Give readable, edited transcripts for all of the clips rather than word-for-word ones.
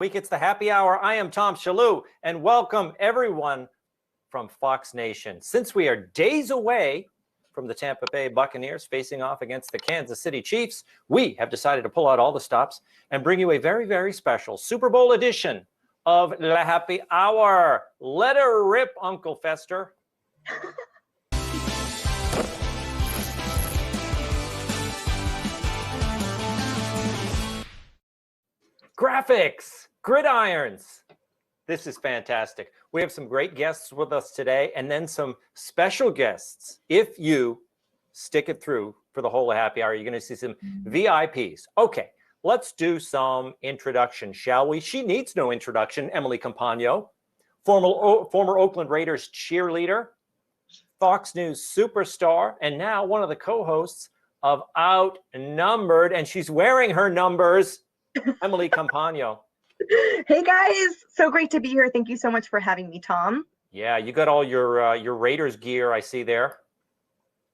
Week, it's the happy hour. I am Tom Shillue, and welcome everyone from Fox Nation. Since we are days away from the Tampa Bay Buccaneers facing off against the Kansas City Chiefs, we have decided to pull out all the stops and bring you a very, very special Super Bowl edition of the Happy Hour. Let her rip, Uncle Fester. Graphics, gridirons. This is fantastic. We have some great guests with us today and then some special guests. If you stick it through for the whole happy hour, you're going to see some VIPs. Okay, let's do some introduction, shall we? She needs no introduction. Emily Compagno, former Oakland Raiders cheerleader, Fox News superstar, and now one of the co-hosts of Outnumbered, and she's wearing her numbers. Emily Compagno. Hey guys, so great to be here. Thank you so much for having me, Tom. Yeah, you got all your Raiders gear I see there.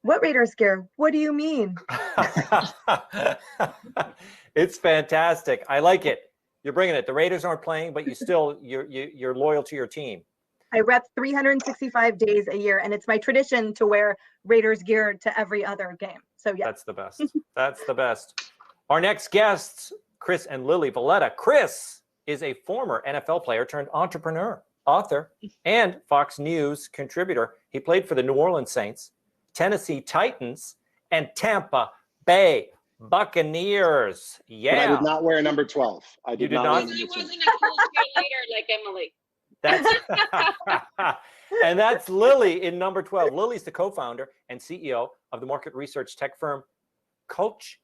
What Raiders gear? What do you mean? It's fantastic. I like it. You're bringing it. The Raiders aren't playing, but you're loyal to your team. I rep 365 days a year, and it's my tradition to wear Raiders gear to every other game. So yeah, that's the best. That's the best. Our next guests, Chris and Lily Valletta. Chris is a former NFL player turned entrepreneur, author, and Fox News contributor. He played for the New Orleans Saints, Tennessee Titans, and Tampa Bay Buccaneers. Yeah. But I did not wear number 12. I did not. I wasn't a cool cheerleader like Emily. That's and that's Lily in number 12. Lily's the co-founder and CEO of the market research tech firm Culture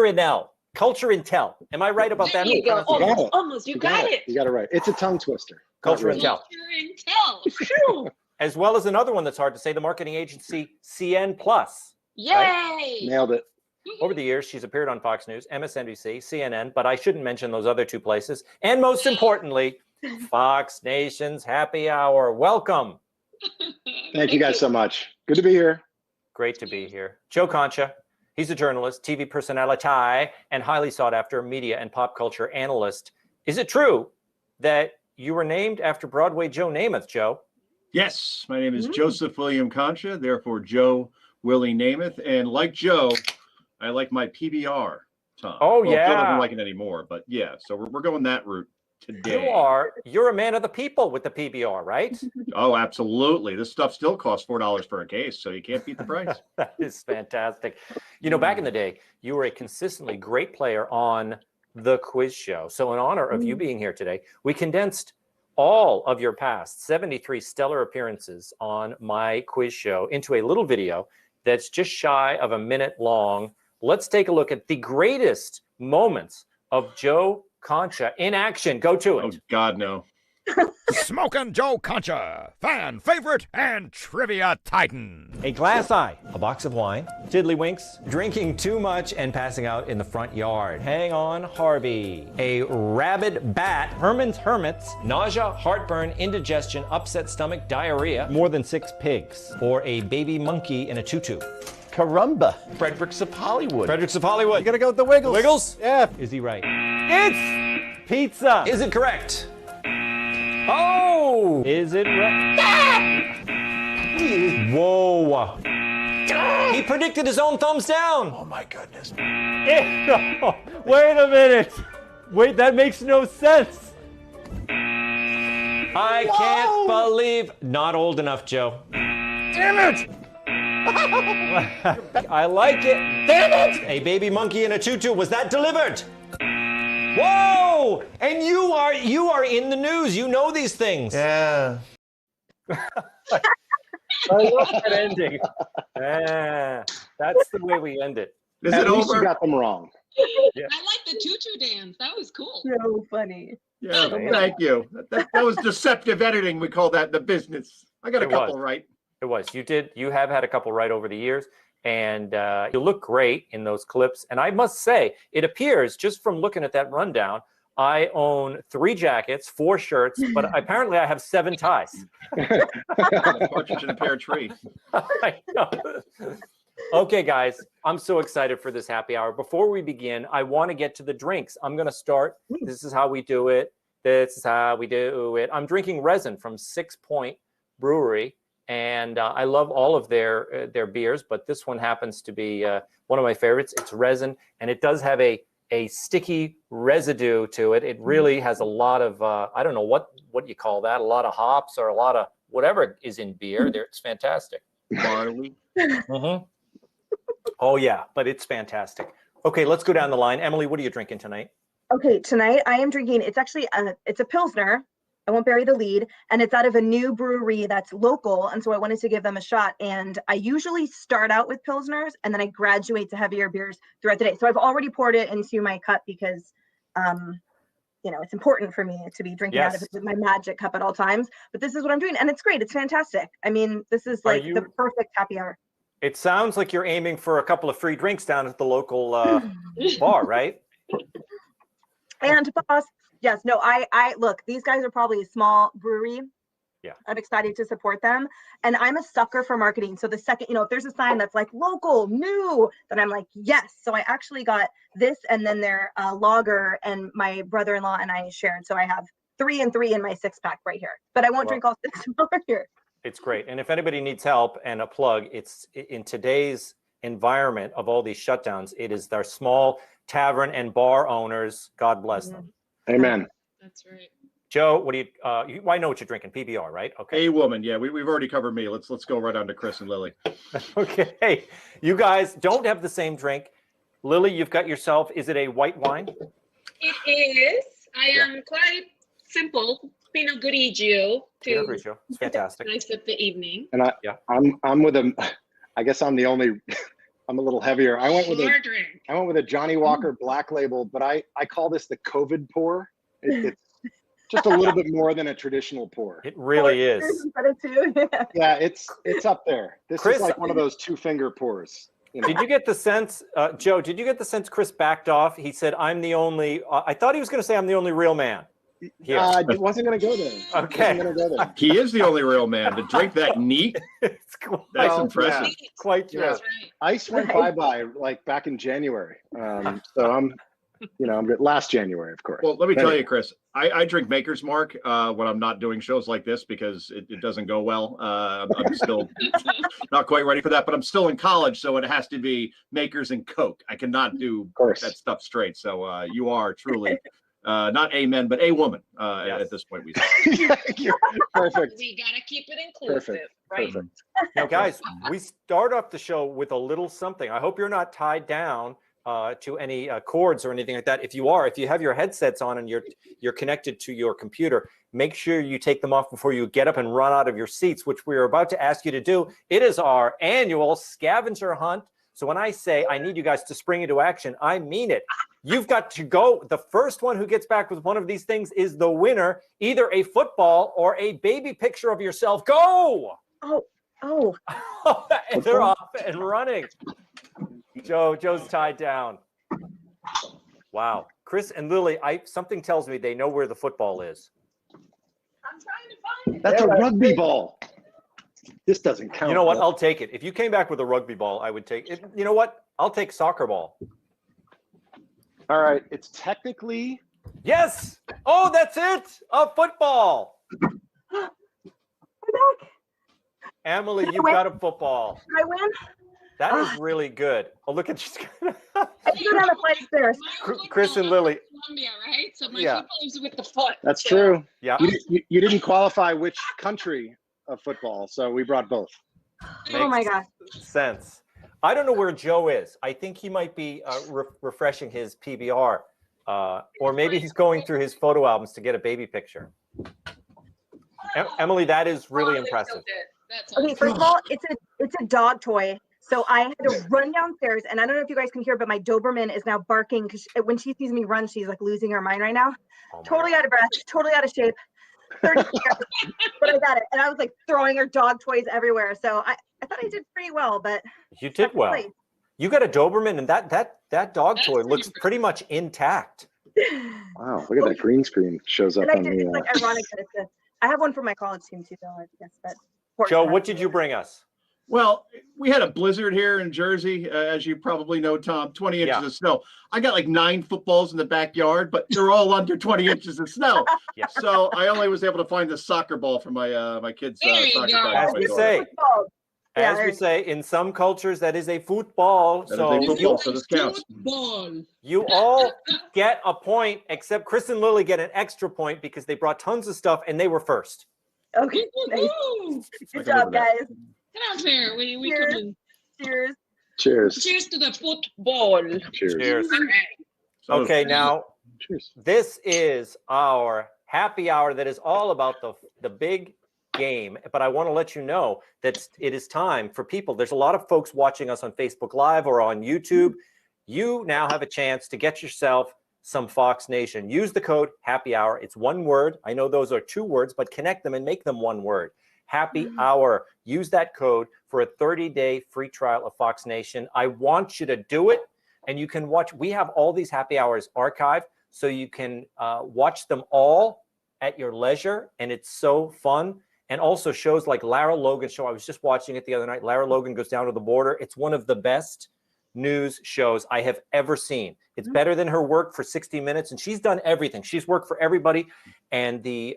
Intel. Am I right about that? There you go. Almost. You got it. You got it right. It's a tongue twister. Culture Intel. As well as another one that's hard to say, the marketing agency CN+. Yay! Right? Nailed it. Over the years, she's appeared on Fox News, MSNBC, CNN, but I shouldn't mention those other two places. And most importantly, Fox Nation's Happy Hour. Welcome. Thank you guys so much. Good to be here. Great to be here. Joe Concha. He's a journalist, TV personality, and highly sought after media and pop culture analyst. Is it true that you were named after Broadway Joe Namath, Joe? Yes, my name is Joseph William Concha, therefore Joe Willie Namath. And like Joe, I like my PBR, Tom. Oh, well, yeah. Joe doesn't like it anymore, but yeah, so we're going that route today. You're a man of the people with the PBR, right? Oh, absolutely. This stuff still costs $4 for a case, so you can't beat the price. That is fantastic. You know, back in the day, you were a consistently great player on the quiz show. So in honor of you being here today, we condensed all of your past 73 stellar appearances on my quiz show into a little video that's just shy of a minute long. Let's take a look at the greatest moments of Joe Concha in action. Go to it. Oh, God, no. Smokin' Joe Concha, fan favorite and trivia titan. A glass eye, a box of wine, tiddlywinks, drinking too much and passing out in the front yard. Hang on, Harvey. A rabid bat, Herman's Hermits, nausea, heartburn, indigestion, upset stomach, diarrhea, more than 6 pigs, or a baby monkey in a tutu. Caramba. Fredericks of Hollywood. Fredericks of Hollywood. You gotta go with the Wiggles. Wiggles? Yeah. Is he right? It's pizza. Is it correct? Oh! Is it right? Whoa. He predicted his own thumbs down. Oh my goodness. No. Wait a minute. Wait, that makes no sense. I can't believe. Not old enough, Joe. Damn it! I like it. Damn it! A baby monkey in a tutu. Was that delivered? Whoa! And you are in the news. You know these things. Yeah. I love that ending. Yeah, that's the way we end it. Is At it least over? you got them wrong. Yeah. I like the tutu dance. That was cool. So funny. Yeah, thank you. That was deceptive editing. We call that in the business. I got a couple right. It was. You have had a couple right over the years. And you look great in those clips. And I must say, it appears, just from looking at that rundown, I own 3 jackets, 4 shirts, but apparently I have 7 ties. A partridge in a pear tree. I know. Okay, guys, I'm so excited for this happy hour. Before we begin, I want to get to the drinks. I'm going to start. This is how we do it. This is how we do it. I'm drinking resin from 6 Point Brewery, and I love all of their beers, but this one happens to be one of my favorites. It's resin, and it does have a sticky residue to it. It really has a lot of, I don't know what you call that, a lot of hops or a lot of whatever is in beer. There, it's fantastic. Barley. Oh yeah, but it's fantastic. Okay, let's go down the line. Emily, what are you drinking tonight? Okay, tonight I am drinking, it's actually it's a Pilsner. I won't bury the lead, and it's out of a new brewery that's local, and so I wanted to give them a shot. And I usually start out with Pilsners, and then I graduate to heavier beers throughout the day. So I've already poured it into my cup because, you know, it's important for me to be drinking out of it with my magic cup at all times. But this is what I'm doing, and it's great. It's fantastic. I mean, this is like the perfect happy hour. It sounds like you're aiming for a couple of free drinks down at the local bar, right? And boss, yes, no, I look, these guys are probably a small brewery. Yeah. I'm excited to support them. And I'm a sucker for marketing. So the second, you know, if there's a sign that's like local, new, then I'm like, yes. So I actually got this and then their lager, and my brother-in-law and I shared. So I have 3 and 3 in my 6-pack right here, but I won't drink all 6 over here. It's great. And if anybody needs help and a plug, it's in today's environment of all these shutdowns, it is our small tavern and bar owners. God bless them. Amen. That's right. Joe, what do you, I know what you're drinking, PBR, right? Okay. A woman. Yeah, we've already covered me. Let's go right on to Chris and Lily. Okay. You guys don't have the same drink. Lily, you've got yourself, is it a white wine? It is. I am quite simple. Pinot Grigio. Pinot Grigio. It's fantastic. Nice of the evening. And I'm with a, I guess I'm the only, I'm a little heavier. I went with a Johnny Walker Black Label, but I call this the COVID pour. It's just a little bit more than a traditional pour. It really is. Yeah, it's up there. This Chris, is like one of those 2-finger pours. You know? Did you get the sense, Joe, did you get the sense Chris backed off? He said, I'm the only, I thought he was going to say I'm the only real man. I wasn't going to go there. Okay. He is the only real man to drink that neat. That's impressive. Yeah. Quite true. Yeah. Ice went bye-bye like back in January. So I'm good. Last January, of course. Well, let me tell you, Chris, I drink Maker's Mark when I'm not doing shows like this because it doesn't go well. I'm still not quite ready for that, but I'm still in college, so it has to be Maker's and Coke. I cannot do that stuff straight. So you are truly not a man, but a woman at this point. Perfect. We got to keep it inclusive, right? Perfect. Now, guys, we start off the show with a little something. I hope you're not tied down to any cords or anything like that. If you are, if you have your headsets on and you're connected to your computer, make sure you take them off before you get up and run out of your seats, which we're about to ask you to do. It is our annual scavenger hunt. So when I say I need you guys to spring into action, I mean it. You've got to go. The first one who gets back with one of these things is the winner, either a football or a baby picture of yourself. Go! Oh. And they're off and running. Joe's tied down. Wow. Chris and Lily, something tells me they know where the football is. I'm trying to find it. That's a rugby ball. This doesn't count. You know what? I'll take it. If you came back with a rugby ball, I would take it. You know what? I'll take soccer ball. All right. It's technically. Yes. Oh, that's it. A football. Emily, you've got a football. Did I win? That is really good. Oh, look at you. I go down the flight of stairs. Chris and Lily. Columbia, right? So my football is with the foot. That's true. Yeah. You didn't qualify which country of football, so we brought both. Oh my gosh. Sense. I don't know where Joe is. I think he might be refreshing his PBR, or maybe he's going through his photo albums to get a baby picture. Emily, that is really impressive. Okay, first of all, it's a dog toy. So I had to run downstairs, and I don't know if you guys can hear, but my Doberman is now barking because when she sees me run, she's like losing her mind right now. Totally out of breath, totally out of shape. 30 years, but I got it. And I was like throwing her dog toys everywhere. So I thought I did pretty well, but you did well. You got a Doberman, and that dog toy looks pretty much intact. Wow, look at that green screen shows up and on I did, the. it's like ironic that I have one for my college team too, though, I guess. But Joe, what did you bring us? Well, we had a blizzard here in Jersey, as you probably know, Tom. 20 inches of snow. I got like 9 footballs in the backyard, but they're all under 20 inches of snow. Yeah. So I only was able to find the soccer ball for my my kids' soccer go. bag. As for my we daughter. say, Yeah, as there we you say, in some cultures, that is a football. That is So a you, football, so this counts. Football. you all get a point, except Chris and Lily get an extra point because they brought tons of stuff and they were first. Okay. Nice. Woo-hoo-hoo. I Good can live job, with that. guys. Not fair. We Cheers. couldn't. Cheers. Cheers. Cheers to the football. Cheers. Cheers. All right. So, Okay, now Cheers. this is our happy hour that is all about the big game. But I want to let you know that it is time for people. There's a lot of folks watching us on Facebook Live or on YouTube. You now have a chance to get yourself some Fox Nation. Use the code happy hour. It's one word. I know those are 2 words, but connect them and make them one word. Happy hour. Use that code for a 30-day free trial of Fox Nation. I want you to do it, and you can watch. We have all these happy hours archived, so you can watch them all at your leisure, and it's so fun. And also shows like Lara Logan's show. I was just watching it the other night. Lara Logan goes down to the border. It's one of the best news shows I have ever seen. It's better than her work for 60 Minutes, and she's done everything. She's worked for everybody, and the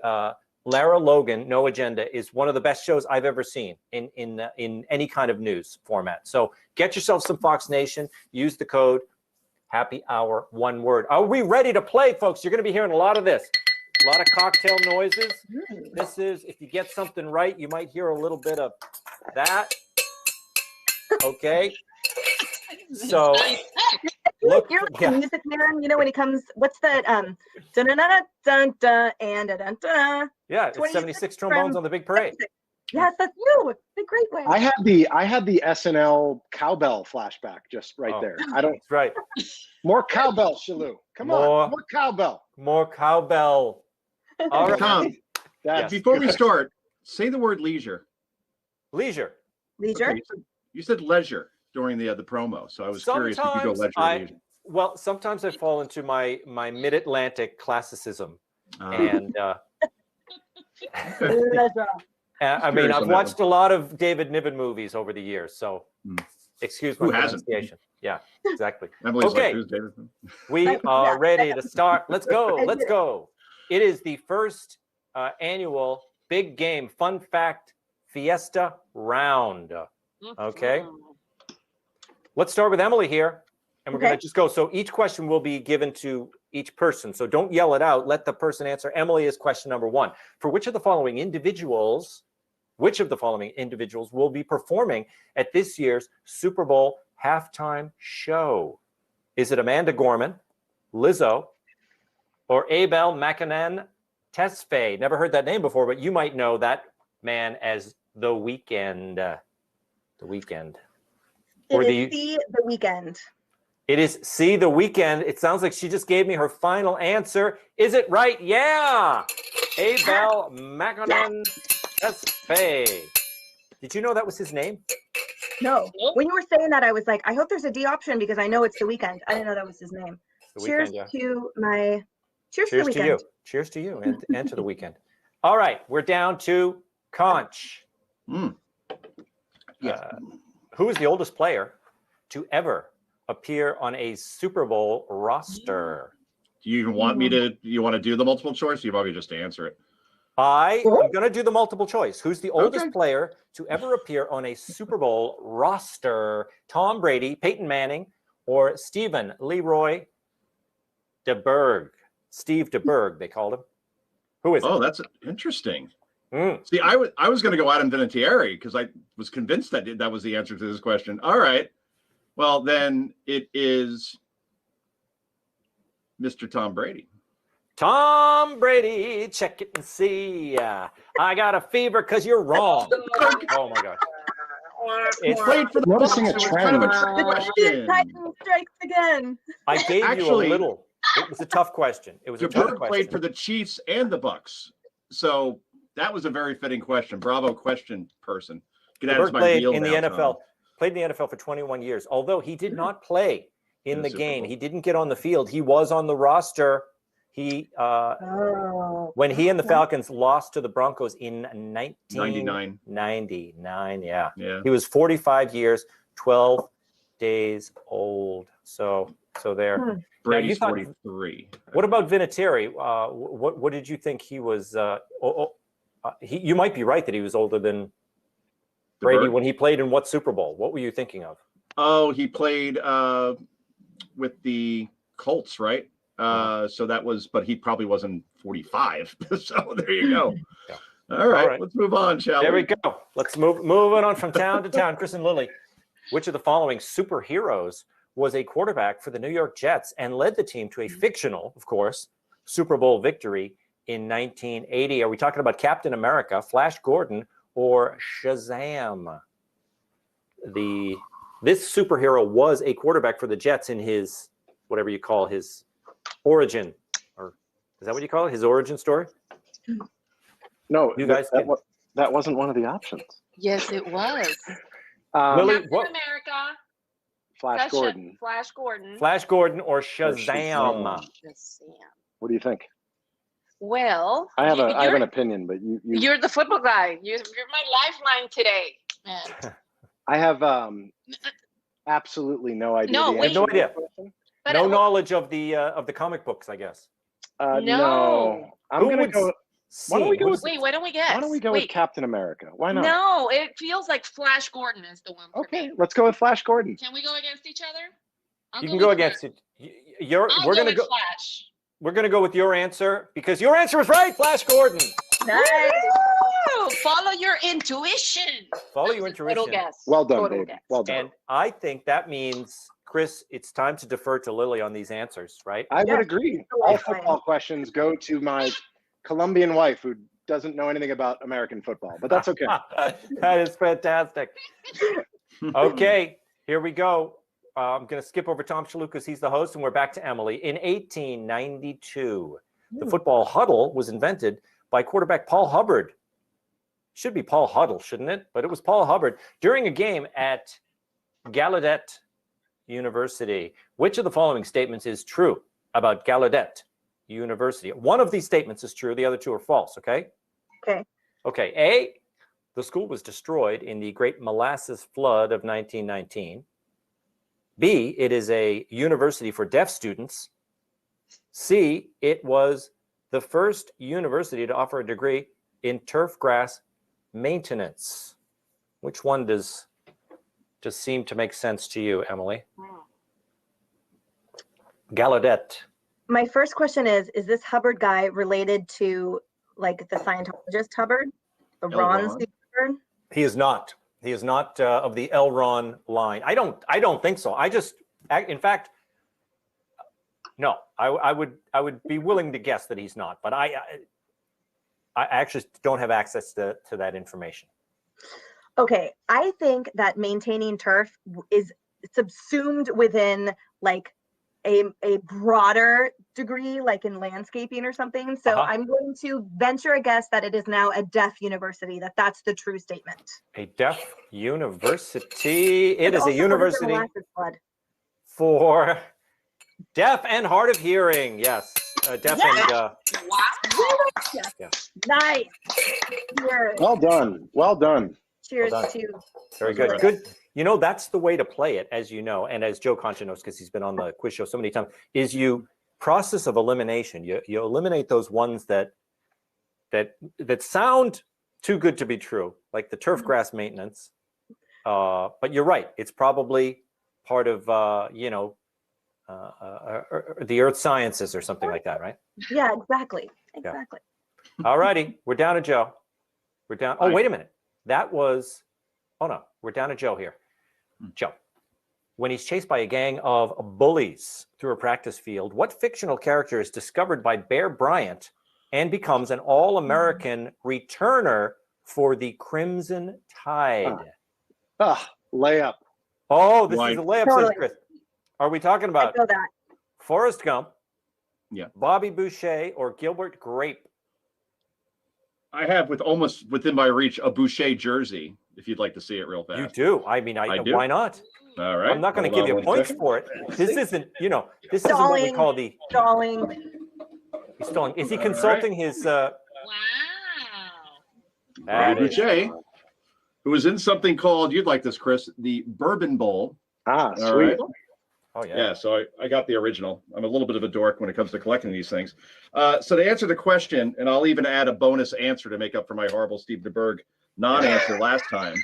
Lara Logan, No Agenda, is one of the best shows I've ever seen in any kind of news format. So get yourself some Fox Nation. Use the code happy hour, one word. Are we ready to play, folks? You're going to be hearing a lot of this. A lot of cocktail noises. This is, if you get something right, you might hear a little bit of that. Okay. So look, You're like yeah. a music man, you know, when he comes, what's that? Dun dun dun dun dun and dun dun. Yeah, it's 26 76 trombones on the big parade. Yes, that's you. The great way. I had the SNL cowbell flashback just right Oh. there. I don't That's right. more cowbell, Shillue. Come on, more cowbell. More cowbell. All right. Tom, Yes. before we start, say the word leisure. Leisure. Leisure. Okay, you said leisure during the promo, so I was curious if you go Sometimes leisure or leisure. Well, sometimes I fall into my mid-Atlantic classicism, and Leisure. I mean, curious I've on that watched a lot of David Niven movies over the years, so excuse my Who hasn't? pronunciation. Yeah, exactly. Emily's Okay. like, who's David? We are ready to start. Let's go. Let's go. It is the first annual Big Game Fun Fact Fiesta round. Okay. Let's start with Emily here, and we're going to just go. So each question will be given to each person. So don't yell it out. Let the person answer. Emily is question number 1. For which of the following individuals will be performing at this year's Super Bowl halftime show? Is it Amanda Gorman, Lizzo, or Abel Macanan Tesfaye? Never heard that name before, but you might know that man as The Weeknd. The Weeknd. Or It is the weekend. It is C, The Weeknd. It sounds like she just gave me her final answer. Is it right? Yeah. Abel Macanan Tesfaye. Did you know that was his name? No. When you were saying that, I was like, I hope there's a D option because I know it's the weekend. I didn't know that was his name. The Cheers Weeknd, yeah. to my. Cheers to the Cheers to weekend. you. Cheers to you and to the weekend. All right, we're down to Conch. Who is the oldest player to ever appear on a Super Bowl roster? Do you even want me to? You want to do the multiple choice? Or you want me just to answer it? I am going to do the multiple choice. Who's the oldest player to ever appear on a Super Bowl roster? Tom Brady, Peyton Manning, or Stephen Leroy DeBerg? Steve DeBerg, they called him. Who is it? Oh, that's interesting. See, I was going to go Adam Vinatieri because I was convinced that was the answer to this question. All right. Well, then it is Mr. Tom Brady. Tom Brady, check it and see. I got a fever because you're wrong. Oh my God. It's played for the Noticing Bucs, a so it's kind of a trend. trick question. Titan strikes again. I gave you a Actually, little. It was a tough question. It was a tough DeBerg question. played for the Chiefs and the Bucs, so that was a very fitting question. Bravo, question person. DeBerg played in the NFL. Played in the NFL for 21 years. Although he did not play in the game, he didn't get on the field. He was on the roster He Oh. when he and the Falcons lost to the Broncos in 1999. 99. Yeah. Yeah. He was 45 years, 12 days old. So there. Brady's you thought- 43. What about Vinatieri? What did you think he was? You might be right that he was older than Brady Bird? when he played in what Super Bowl? What were you thinking of? Oh, he played with the Colts, right? So that was, but he probably wasn't 45. So there you go. Yeah. All right, All right. let's move on, shall There we? we go. Let's moving on from town to town. Chris and Lily, which of the following superheroes was a quarterback for the New York Jets and led the team to a fictional, of course, Super Bowl victory in 1980? Are we talking about Captain America, Flash Gordon, or Shazam? This superhero was a quarterback for the Jets in his, whatever you call his origin, or is that what you call it? His origin story? No, You guys that wasn't one of the options. Yes, it was. Lily, Captain what? America. Flash Gordon. Flash Gordon. Flash Gordon or Shazam? Shazam. What do you think? Well, I have an opinion, but you're the football guy. You're my lifeline today, man. I have absolutely no idea. No, the wait. answer No to that idea. question. But No knowledge of the comic books, I guess. No. I'm Who gonna would go. Why don't we go with? Wait, why don't we guess? Why don't we go with Captain America? Why not? No, it feels like Flash Gordon is the one. Okay, let's go with Flash Gordon. Can we go against each other? You can go against it. We're gonna go. Flash. We're gonna go with your answer because your answer was right, Flash Gordon. Nice. Woo! Follow your intuition. Follow your intuition. Total guess. Well done, Total baby. guess. Well done. And I think that means, Chris, it's time to defer to Lily on these answers, right? I would Yeah, agree. it's All fine. football questions go to my Colombian wife who doesn't know anything about American football, but that's okay. That is fantastic. Okay, here we go. I'm going to skip over Tom Shillue because he's the host, and we're back to Emily. In 1892, the football huddle was invented by quarterback Paul Hubbard. Should be Paul Huddle, shouldn't it? But it was Paul Hubbard during a game at Gallaudet University. Which of the following statements is true about Gallaudet University? One of these statements is true. The other two are false, okay? Okay. Okay. A, the school was destroyed in the Great Molasses Flood of 1919. B, it is a university for deaf students. C, it was the first university to offer a degree in turf grass maintenance. Which one does seem to make sense to you, Emily? Gallaudet. My first question is this Hubbard guy related to like the Scientologist Hubbard? The Ron C. Hubbard? He is not. He is not of the L. Ron line. I don't think so. In fact, no. I would be willing to guess that he's not, but I actually don't have access to that information. Okay, I think that maintaining turf is subsumed within like a broader degree, like in landscaping or something. So I'm going to venture a guess that it is now a deaf university, that's the true statement. A deaf university. It is a Also, what university the molasses flood? for deaf and hard of hearing. Yes, deaf and. Wow. Yeah. Nice. Cheers. Well done. Well done. Cheers Well done. to Very good. Good. You know, that's the way to play it, as you know, and as Joe Concha knows, because he's been on the quiz show so many times, is you process of elimination. You eliminate those ones that sound too good to be true, like the turf grass maintenance. But you're right. It's probably part of, the earth sciences or something like that, right? Yeah, exactly. Exactly. All righty. We're down to Joe. We're down. Oh, wait a minute. That was, oh no, we're down to Joe here. Joe, when he's chased by a gang of bullies through a practice field, what fictional character is discovered by Bear Bryant and becomes an All-American returner for the Crimson Tide? Layup. Oh, this is a layup, Totally. says Chris. Are we talking I about know that. Forrest Gump, Yeah. Bobby Boucher, or Gilbert Grape? I have almost within my reach a Boucher jersey, if you'd like to see it real fast. You do. I mean, I do. why not? All right. I'm not going to Hold give on you one points second. for it. This isn't, this isn't what we call the. Stalling. He's still. Is he All consulting his? Wow. Boucher, who was in something called, you'd like this, Chris, the Bourbon Bowl. Ah, All sweet. right. Oh yeah. Yeah, so I got the original. I'm a little bit of a dork when it comes to collecting these things. So to answer the question, and I'll even add a bonus answer to make up for my horrible Steve DeBerg non-answer last time,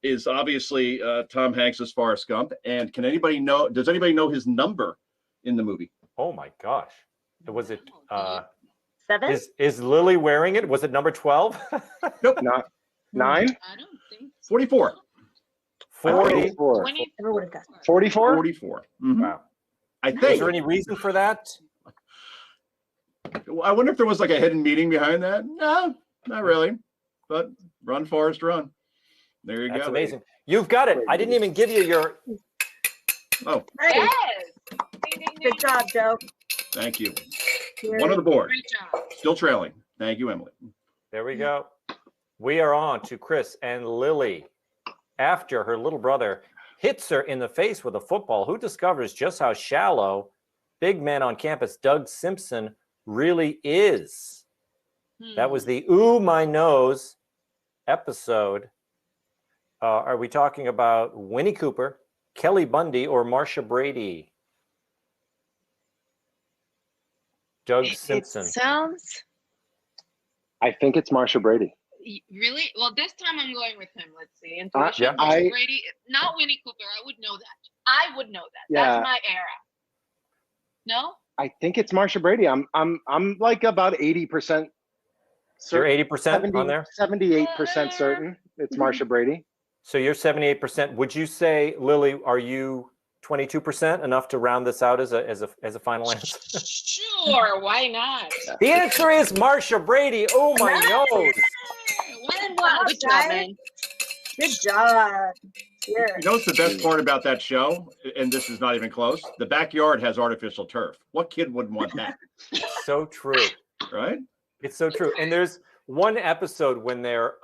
is obviously Tom Hanks's Forrest Gump. And does anybody know his number in the movie? Oh my gosh. Was it? 7? Is Lily wearing it? Was it number 12? Nope. Not 9? I don't think so. 44. 40. 44. 20. Never would have guessed. 44? 44. Mhm. Wow. I Is think. there any reason for that? I wonder if there was like a hidden meaning behind that. No, not really. But run, Forrest, run. There you go. That's amazing. You've got it. I didn't even give you your. Oh, Nice. Yes. Ding, ding, ding. Good job, Joe. thank you. Cheers. One on the board. Great job. Still trailing. Thank you, Emily. There we go. We are on to Chris and Lily. After her little brother hits her in the face with a football, who discovers just how shallow big man on campus Doug Simpson really is? That was the Ooh My Nose episode. Are we talking about Winnie Cooper, Kelly Bundy, or Marcia Brady? Doug Simpson. It sounds I think it's Marcia Brady. really well. This time I'm going with him. Let's see. Yeah, Intuition. I- Brady, not Winnie Cooper. I would know that. I would know that. Yeah. That's my era. No. I think it's Marcia Brady. I'm like about 80% You're certain. 80% on there? 78% certain it's Marcia Brady. So you're 78%. Would you say, Lily, are you 22%, enough to round this out as a final answer? Sure. Why not? The answer is Marcia Brady. Oh my nose. 1 and 1. Good job, guys. man. Good job. Cheers. You know what's the best part about that show? And this is not even close. The backyard has artificial turf. What kid wouldn't want that? So true. Right? It's so true. And there's one episode when they're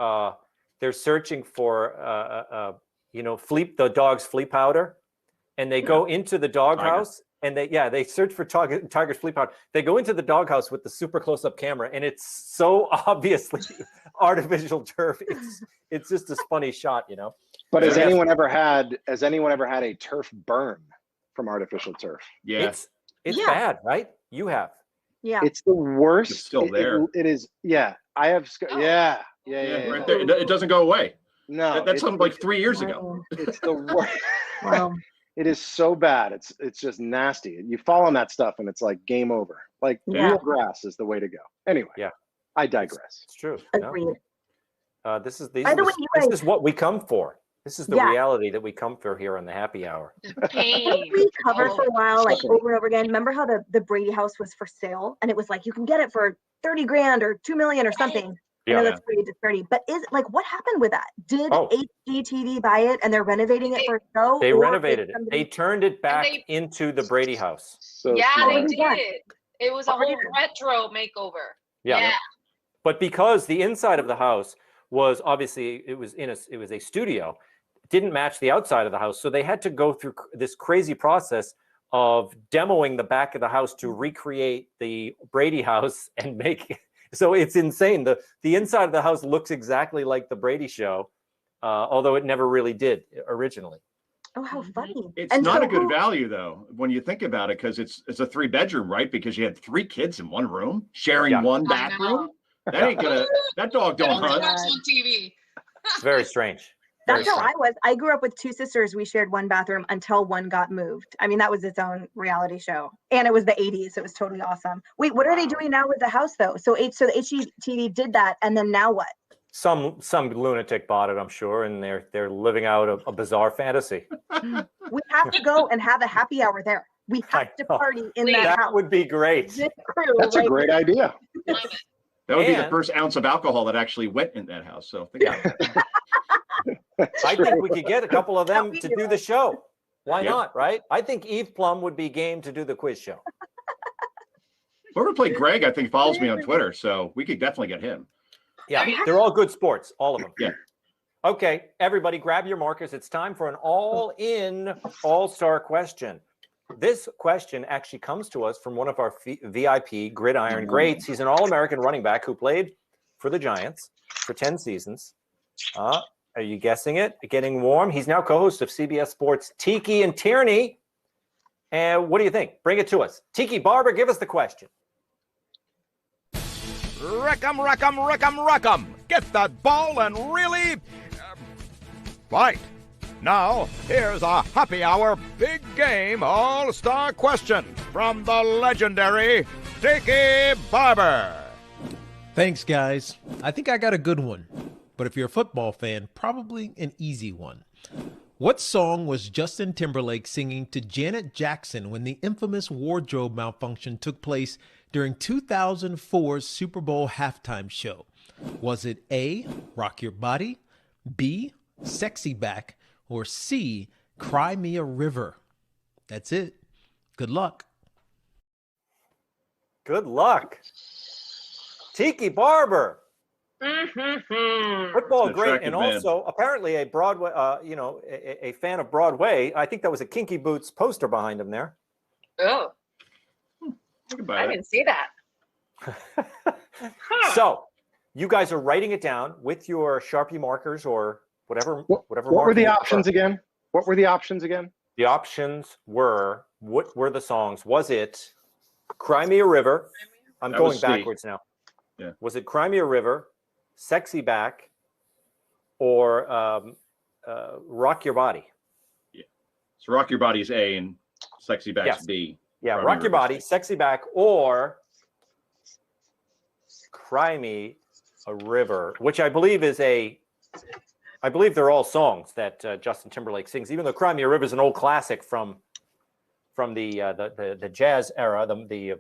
searching for the dog's flea powder, and they go into the doghouse and they search for tiger's flea powder. They go into the doghouse with the super close-up camera, and it's so obviously artificial turf. It's just a funny shot, you know. But has Yeah. anyone ever had a turf burn from artificial turf? Yeah. It's Yeah. bad, right? You have. Yeah. It's the worst. It's still there. It is. Yeah. I have. Yeah. Right there. It doesn't go away. No. That's something like 3 years ago. Wow. It's the worst. Wow. It is so bad. It's just nasty. You fall on that stuff and it's like game over. Like Yeah. real grass is the way to go. Anyway. Yeah. I digress. It's true. No? Agreed. This is By the way, you this guys- is what we come for. This is the Yeah. reality that we come for here on the happy hour. The pain. We covered for a while, like Suffering. over and over again. Remember how the Brady house was for sale, and it was like you can get it for 30 grand or 2 million or something. I know Yeah. that's pretty disparity, but is like what happened with that? Did Oh. HGTV buy it and they're renovating it for a show? They or renovated did it. somebody- They turned it back they- into the Brady house. So Yeah, smart. they did. It was a Already whole done. retro makeover. Yeah. But because the inside of the house was obviously it was a studio, didn't match the outside of the house, so they had to go through this crazy process of demoing the back of the house to recreate the Brady house and make. So it's insane. The inside of the house looks exactly like the Brady show, although it never really did originally. Oh, how funny! It's And not so a good who- value though, when you think about it, because it's a 3-bedroom, right? Because you had 3 kids in one room sharing Yeah. one I bathroom. That ain't gonna. That dog don't Only hunt. watch on TV. It's very strange. That's Very how I was. I grew up with 2 sisters. We shared one bathroom until one got moved. I mean, that was its own reality show, and it was the 80s. It was totally awesome. Wait, what are they doing now with the house though? So the HGTV did that, and then now what? Some lunatic bought it, I'm sure, and they're living out a bizarre fantasy. We have to go and have a happy hour there. We I have to know. party in Please. that That house. would be great. This crew, That's a right great idea. Love it. That would be the And- first ounce of alcohol that actually went in that house. So think about it. I think we could get a couple of them we to do do the show. Why Yeah. not, right? I think Eve Plum would be game to do the quiz show. Whoever played Greg, I think follows me on Twitter, so we could definitely get him. Yeah, they're all good sports, all of them. Yeah. Okay, everybody grab your markers. It's time for an all-in all-star question. This question actually comes to us from one of our VIP gridiron greats. He's an All-American running back who played for the Giants for 10 seasons. Are you guessing it? Getting warm. He's now co-host of CBS Sports Tiki and Tierney. And what do you think? Bring it to us. Tiki Barber, give us the question. Wreck 'em, wreck 'em, wreck 'em, wreck 'em. Get that ball and really fight. Now, here's a happy hour big game all-star question from the legendary Tiki Barber. Thanks, guys. I think I got a good one. But if you're a football fan, probably an easy one. What song was Justin Timberlake singing to Janet Jackson when the infamous wardrobe malfunction took place during 2004's Super Bowl halftime show? Was it A, Rock Your Body, B, Sexy Back, or C, Cry Me a River? That's it. Good luck. Good luck. Tiki Barber. Mm-hmm. Football It's an great, attractive and man. also apparently a Broadway, a fan of Broadway. I think that was a Kinky Boots poster behind him there. Oh, Think I about it. didn't see that. Huh. So, you guys are writing it down with your Sharpie markers or whatever. What Whatever. were marker the you options prefer. again? What were the options again? The options were, what were the songs? Was it Cry Me a River? I'm That going was C. backwards now. Yeah. Was it Cry Me a River, Sexy Back, or Rock Your Body? So Rock Your Body is A and Sexy Back's Yes. B. Yeah, Cry Me Rock a Your River's Body, C. Sexy Back, or Cry Me a River, which I believe is I believe they're all songs that Justin Timberlake sings, even though Cry Me a River is an old classic from the jazz era, the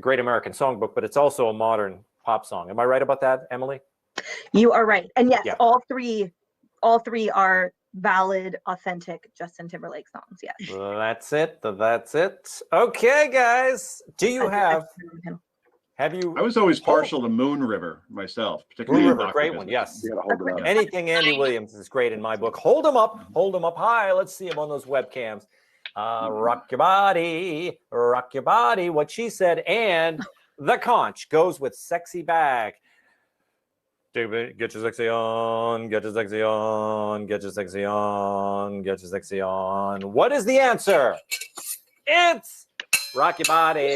Great American Songbook, but it's also a modern pop song. Am I right about that, Emily? You are right. And yes, Yeah. all three are valid, authentic Justin Timberlake songs. Yes. That's it. That's it. Okay, guys. Do you have you I was always partial to Moon River myself, Moon particularly in River, rock great business. one, yes. You gotta hold it up. Anything Andy Williams is great in my book. Hold them up high. Let's see them on those webcams. Rock your body, what she said. And the conch goes with Sexy Back. Get your sexy on, get your sexy on, get your sexy on, get your sexy on. What is the answer? It's Rock Your Body.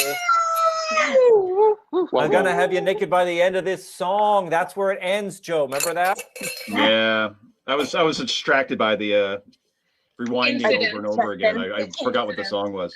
I'm gonna have you naked by the end of this song. That's where it ends, Joe. Remember that? Yeah, I was distracted by the rewinding Incident. over and over again. I forgot what the song was.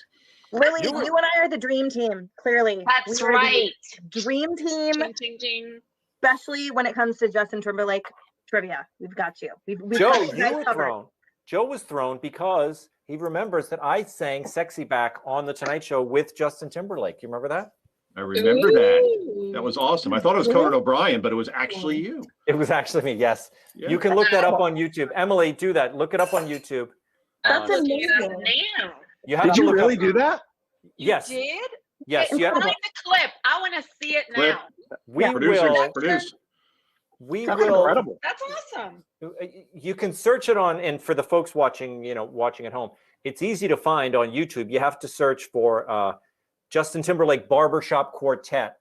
Lily, You you, were- and I are the dream team, clearly. That's We are the right. Dream team, Ching, ching, ching. especially when it comes to Justin Timberlake trivia. We've got you. We've Joe, got you guys you were covered. thrown. Joe was thrown because he remembers that I sang Sexy Back on The Tonight Show with Justin Timberlake. You remember that? I remember that. Ooh. That was awesome. I thought it was Conan O'Brien, but it was actually you. It was actually me, yes. Yeah. You can look that up on YouTube. Emily, do that. Look it up on YouTube. That's Uh, Looking it up amazing. now. You have Did to you look really up, do that? Yes. You did? Yes, Hey, yeah. find the clip. I want to see it Clip. now. We Producers, will. produce. We That's will. incredible. That's awesome. You can search it on, and for the folks watching, watching at home, it's easy to find on YouTube. You have to search for Justin Timberlake Barbershop Quartet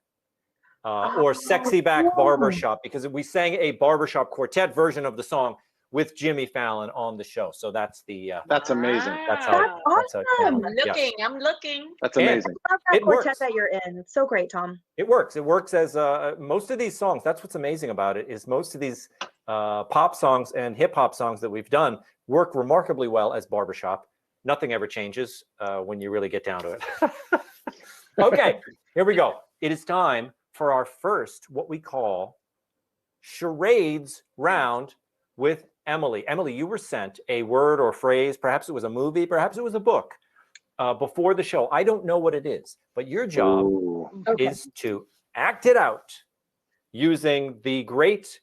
or Sexy Back Barbershop, because we sang a barbershop quartet version of the song with Jimmy Fallon on the show. So that's the That's amazing. that's how Wow. that's how it came awesome. out. I'm Yes. looking. I'm looking. That's And- amazing. I love that It quartet works. that you're in. So great, Tom. It works. It works as most of these songs. That's what's amazing about it, is most of these pop songs and hip hop songs that we've done work remarkably well as barbershop. Nothing ever changes when you really get down to it. Okay, here we go. It is time for our first, what we call charades round with Emily. Emily, you were sent a word or phrase. Perhaps it was a movie. Perhaps it was a book before the show. I don't know what it is, but your job Ooh. Okay. is to act it out using the great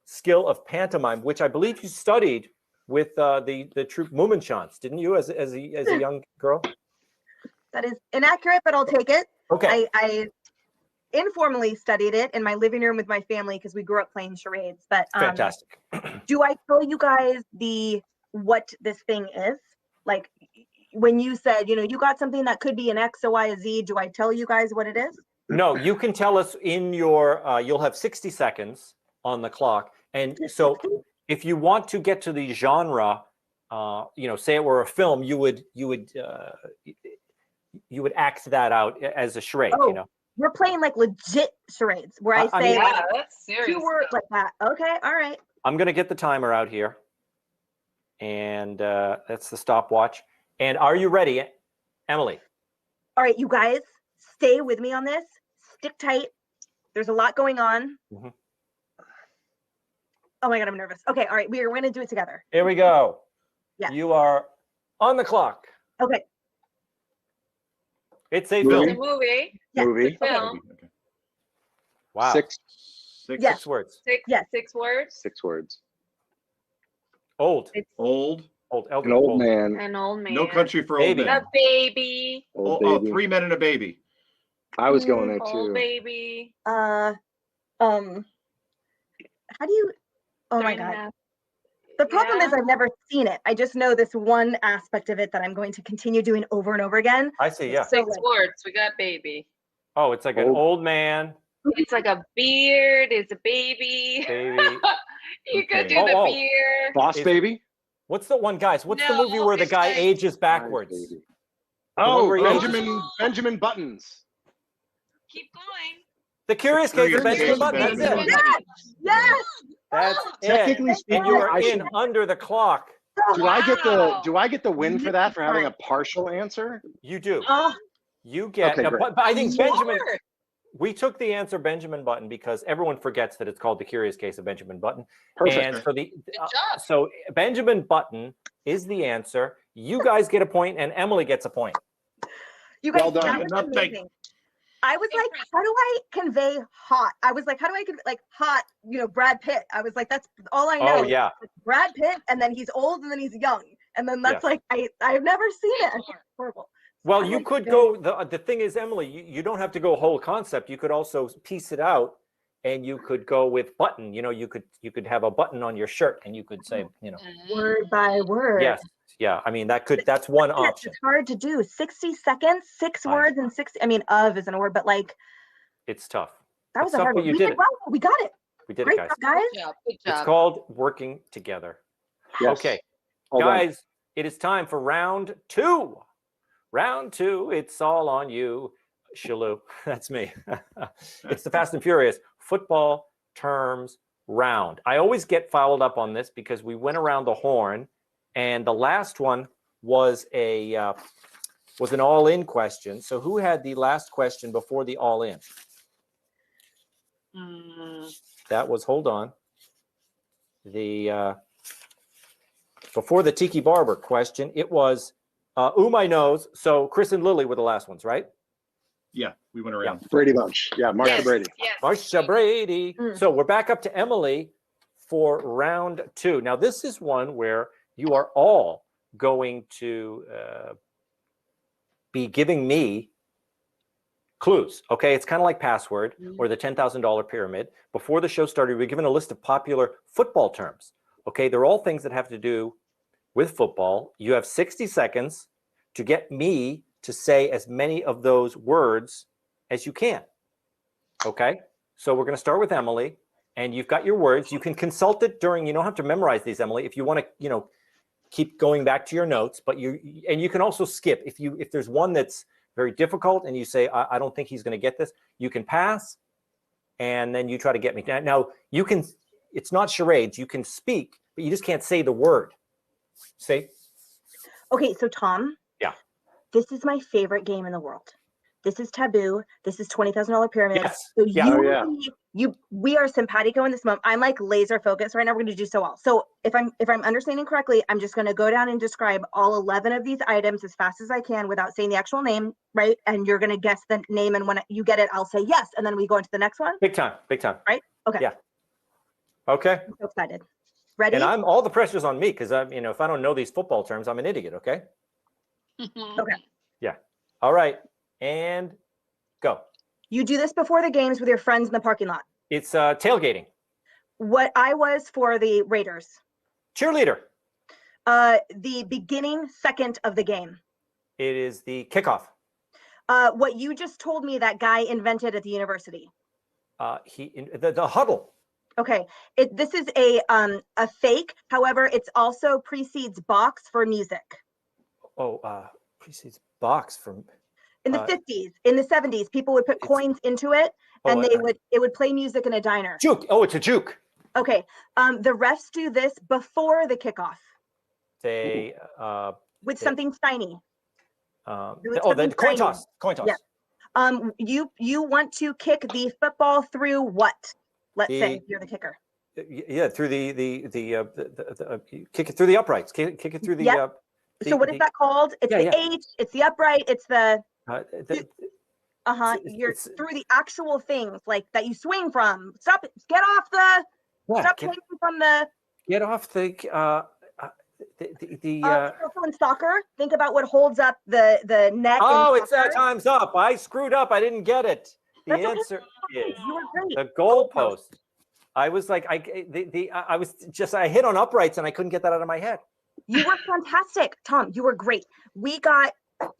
skill of pantomime, which I believe you studied with the troupe Mummenschanz, didn't you, as a young girl? That is inaccurate, but I'll take it. Okay. I informally studied it in my living room with my family because we grew up playing charades. But Fantastic. do I tell you guys what this thing is? Like, when you said, you got something that could be an X, a Y, a Z, do I tell you guys what it is? No, you can tell us in your, you'll have 60 seconds on the clock. And so if you want to get to the genre, say it were a film, you would act that out as a charade, We're playing like legit charades where I say that's serious. 2 words like that. Okay, all right. I'm going to get the timer out here. And that's the stopwatch. And are you ready, Emily? All right, you guys, stay with me on this. Stick tight. There's a lot going on. Mm-hmm. Oh my God, I'm nervous. Okay, all right, we're going to do it together. Here we go. Yeah. You are on the clock. Okay. It's a Movie. film. It's a movie. Yes. Movie. Film. Okay. Wow. Six Yes. 6 words. Yes. 6 words. words. Old. It's Old. An old man. an old man. No Country for Baby. Old A Men. baby. Old Oh, baby. 3 Men and a Baby. I was going there Old too. baby. How do you, oh my 3 and a God. half. The problem is Yeah. I've never seen it. I just know this one aspect of it that I'm going to continue doing over and over again. I see, yeah. 6 words. We got baby. Oh, it's like an Old. old man, It's like a beard. It's a baby. baby. You could Okay. do the Oh. beard. Boss Is- Baby. What's the one, guys? What's the No, movie where the it's guy like- ages backwards? Boss Baby. one Oh, where he Benjamin Buttons. Keep going. The Curious Case of Curious Benjamin Case of Button. That's Benjamin it. Button. Yes! That's Technically it. speaking, And you are I in should- under the clock. Do I get Wow. the win for that for having a partial answer? You do. Oh, You get. Okay, now, great. but I think Benjamin. Lord. We took the answer Benjamin Button because everyone forgets that it's called The Curious Case of Benjamin Button. Perfect. And for the Good job. so Benjamin Button is the answer. You guys get a point, and Emily gets a point. you guys, Well done. that was Enough take. amazing. I was like, how do I convey hot? I was like, how do I convey like hot, Brad Pitt? I was like, that's all I know. Oh yeah. Brad Pitt, and then he's old, and then he's young. And then that's Yes. like, I've never seen it. It's horrible. Well, I you like could to go. The thing is, Emily, you don't have to go whole concept. You could also piece it out, and you could go with button. You could have a button on your shirt, and you could say, Word by word. yes, yeah. I mean, that's one Yes, option. it's hard to do. 60 seconds, 6 I know. words, and 60. I mean, of isn't a word, but like It's tough. that was It's a tough, hard but one. you We did did it. well. We got it. We did Great it, guys. job, guys. Good job. Good It's job. called working together. Yes. Okay, Well done. guys, it is time for round 2. Round 2, it's all on you, Shillue. That's me. It's the Fast and Furious football terms round. I always get fouled up on this because we went around the horn, and the last one was an all-in question. So who had the last question before the all-in? That was, hold on, before the Tiki Barber question, it was Umay knows. So Chris and Lily were the last ones, right? Yeah, we went around. Brady Bunch. Yeah, Marcia Yes. Brady. Yes. Marcia Brady. Mm. So we're back up to Emily for round 2. Now, this is one where you are all going to be giving me clues. Okay, it's kind of like Password or the $10,000 pyramid. Before the show started, we were given a list of popular football terms. Okay, they're all things that have to do with football. You have 60 seconds to get me to say as many of those words as you can. Okay, so we're going to start with Emily, and you've got your words. You can consult it during. You don't have to memorize these, Emily, if you want to. Keep going back to your notes. But you can also skip if there's one that's very difficult, and you say I don't think he's going to get this. You can pass, and then you try to get me. Now you can. It's not charades. You can speak, but you just can't say the word. See? Okay, so Tom. Yeah. This is my favorite game in the world. This is Taboo. This is $20,000 pyramid. Yes. So Yeah. Oh, yeah. we are simpatico in this moment. I'm like laser focused right now. We're going to do so well. So if I'm understanding correctly, I'm just going to go down and describe all 11 of these items as fast as I can without saying the actual name, right? And you're going to guess the name, and when you get it, I'll say yes, and then we go into the next one. Big time. Right? Okay. Yeah. Okay. I'm so excited. Ready? And all the pressure's on me because if I don't know these football terms, I'm an idiot. Okay. Okay. Yeah. All right. And go. You do this before the games with your friends in the parking lot. It's tailgating. What I was for the Raiders. Cheerleader. The beginning second of the game. It is the kickoff. What you just told me that guy invented at the university. The huddle. Okay, this is a fake. However, it's also precedes box for music. Precedes box from. In the 50s, in the 70s, people would put coins into it, and it would play music in a diner. Juke. Oh, it's a juke. Okay. The refs do this before the kickoff. They with something shiny. The coin toss. Coin toss. Yeah. You want to kick the football through what? Let's say you're the kicker. Yeah, through the kick it through the uprights. Kick it through the. Yep. So what is that called? It's the H. It's the upright. It's the. You're through the actual things like that you swing from. Stop. Get off the. Stop swinging from the. Get off the. Also in soccer, think about what holds up the net. Oh, it's that time's up. I screwed up. I didn't get it. The answer is the goalpost. I was like, I hit on uprights and I couldn't get that out of my head. You were fantastic, Tom. You were great. We got 6.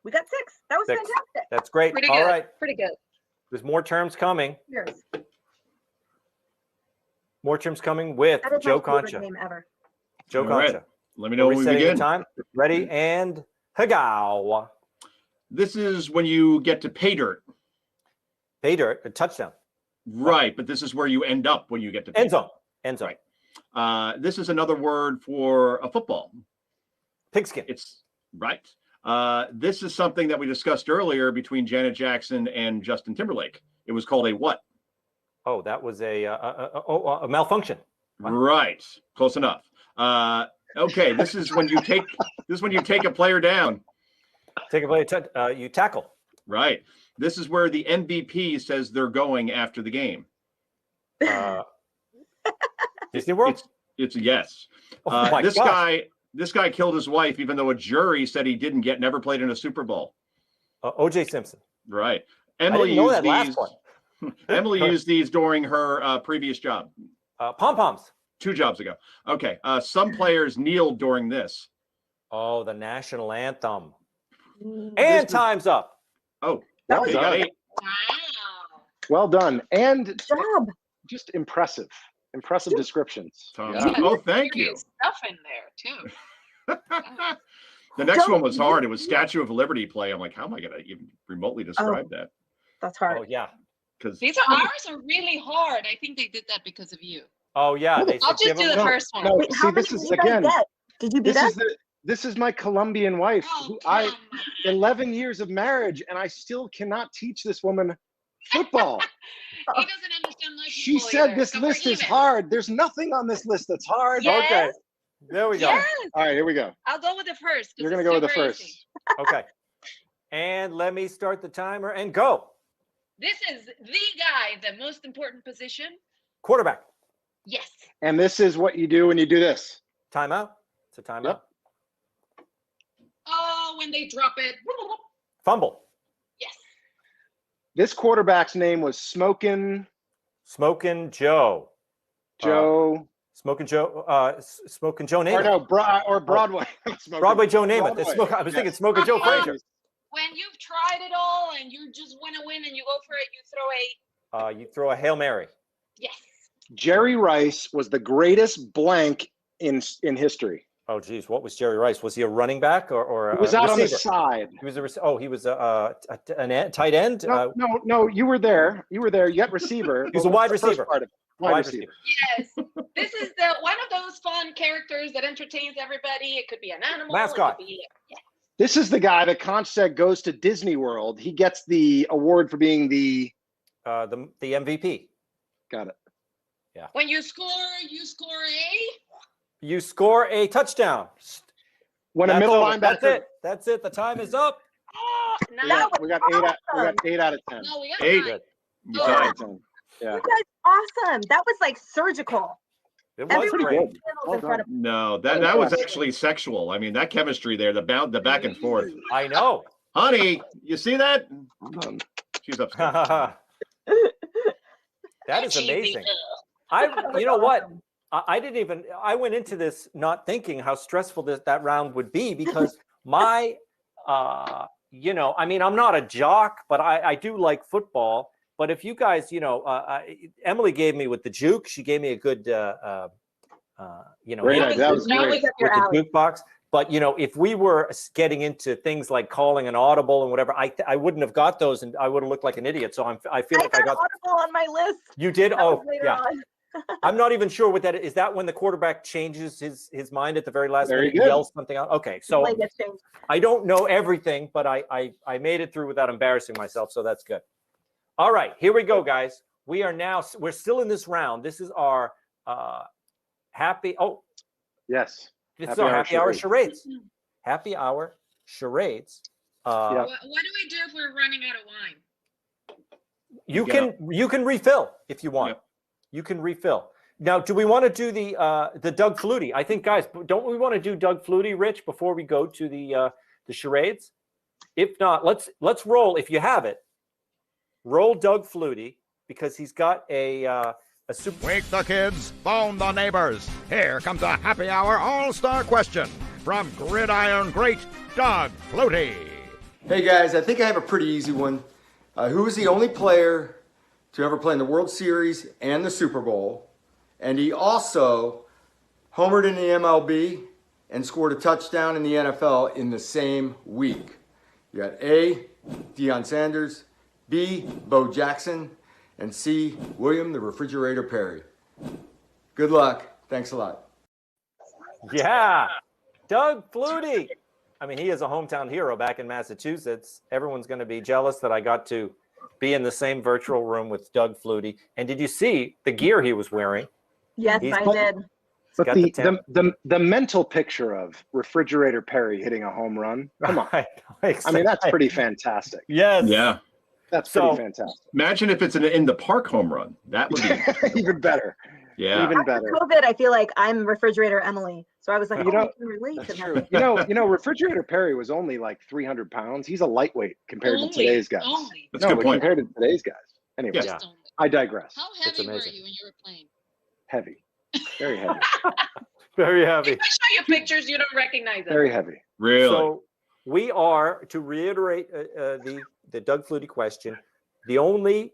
We got 6. That was fantastic. That's great. Pretty All good. right. Pretty good. There's more terms coming. Cheers. More terms coming with That is Joe my favorite Concha. name ever. Joe All right. Concha. Let me know when we begin. Time. Ready and hagaw. This is when you get to pay dirt. Pay dirt, a touchdown. Right, but this is where you end up when you get to pay end zone. End zone. Right. This is another word for a football. Pigskin. It's right. This is something that we discussed earlier between Janet Jackson and Justin Timberlake. It was called a what? Oh, that was a malfunction. Wow. Right. Close enough. Okay, this is when you take a player down. Take a player. You tackle. Right. This is where the MVP says they're going after the game. Disney World. It's yes. This guy killed his wife, even though a jury said he didn't never played in a Super Bowl. O.J. Simpson. Right. Emily used these. Emily used these during her previous job. Pom poms. 2 jobs ago. Okay. Some players kneeled during this. Oh, the national anthem. And time's up. Oh, that was 8. Wow. Well done. And job. Just impressive descriptions. Yeah. Oh, thank you. Stuff in there too. The next one was hard. It was Statue of Liberty play. I'm like, how am I going to even remotely describe that? That's hard. Oh, yeah. Because ours are really hard. I think they did that because of you. Oh, yeah. I'll just do the first one. No, Wait, see, this is again. Did you beat us? This is my Colombian wife. Oh, 11 years of marriage, and I still cannot teach this woman football. He doesn't understand my She said this list is hard. There's nothing on this list that's hard. Yes. Okay. There we go. Yes. All right, here we go. I'll go with the first. You're going to go with the first. Easy. Okay. And let me start the timer and go. This is the guy, the most important position. Quarterback. Yes. And this is what you do when you do this. Timeout. It's a timeout. Yep. Oh, when they drop it. Fumble. Yes. This quarterback's name was Smokin' Joe. Smokin' Joe Namath. Or no, Broadway. Broadway Joe Namath. I was thinking Smokin' Joe Frazier. When you've tried it all and you just want to win and you go for it, you throw a Hail Mary. Yes. Jerry Rice was the greatest blank in history. Oh, geez. What was Jerry Rice? Was he a running back or he was out receiver? On the side. He was he was a tight end? No, you were there. You were there, yet receiver. He was a wide receiver. Wide receiver. Yes. This is one of those fun characters that entertains everybody. It could be an animal. Mascot. This is the guy that Conch said goes to Disney World. He gets the award for being the MVP. Got it. Yeah. When you score You score a touchdown. When a middle linebacker. That's it. The time is up. Oh, we got 8 out of 10. No, we got 8. 8 out of 10. Yeah. You guys, awesome. That was like surgical. It was pretty good. No, that was actually sexual. I mean, that chemistry there, the back and forth. I know. Honey, you see that? She's upstairs. That is amazing. You know what? I went into this not thinking how stressful that round would be because My, you know, I mean, I'm not a jock, but I do like football. But if you guys, you know, Emily gave me with the juke, she gave me a good, you know, Great hit idea. That was That great. up your with the alley. jukebox. But, you know, if we were getting into things like calling an audible and whatever, I wouldn't have got those, and I would have looked like an idiot. So I feel like I got. audible on my list. You did? That Oh, was later yeah. on. I'm not even sure what that is. Is that when the quarterback changes his mind at the very last Very minute, good. yells something out? Okay, so Play gets changed. I don't know everything, but I made it through without embarrassing myself, so that's good. All right, here we go, guys. We're still in this round. This is our happy. Oh, Yes. this is our happy hour charades. Happy hour charades. Yeah. What do we do if we're running out of wine? You can refill if you want. Yep. You can refill. Now, do we want to do the Doug Flutie? I think, guys, don't we want to do Doug Flutie, Rich, before we go to the charades? If not, let's roll. If you have it, roll Doug Flutie, because he's got a super. Wake the kids, phone the neighbors. Here comes a happy hour all-star question from Gridiron Great Doug Flutie. Hey guys, I think I have a pretty easy one. Who was the only player to ever play in the World Series and the Super Bowl? And he also homered in the MLB and scored a touchdown in the NFL in the same week. You got A, Deion Sanders, B, Bo Jackson, and C, William the Refrigerator Perry. Good luck. Thanks a lot. Yeah, Doug Flutie. I mean, he is a hometown hero back in Massachusetts. Everyone's going to be jealous that I got to be in the same virtual room with Doug Flutie. And did you see the gear he was wearing? Yes, He's- I did. But got the mental picture of Refrigerator Perry hitting a home run. Come on. I mean, that's pretty fantastic. Yes. Yeah. That's So- pretty fantastic. Imagine if it's an in the park home run. That would be Even better. yeah. Even After better. COVID, I feel like I'm Refrigerator Emily. So I was like, You oh, I know, can relate That's to true. that. You know, Refrigerator Perry was only like 300 pounds. He's a lightweight compared to today's guys. That's a good but point. compared to today's guys. Anyway, Yeah. Just only. I digress. How It's heavy were amazing. you when you were playing? Heavy. Very heavy. Very heavy. If I show you pictures, you don't recognize them. Very heavy. Really? So we are, to reiterate the Doug Flutie question, the only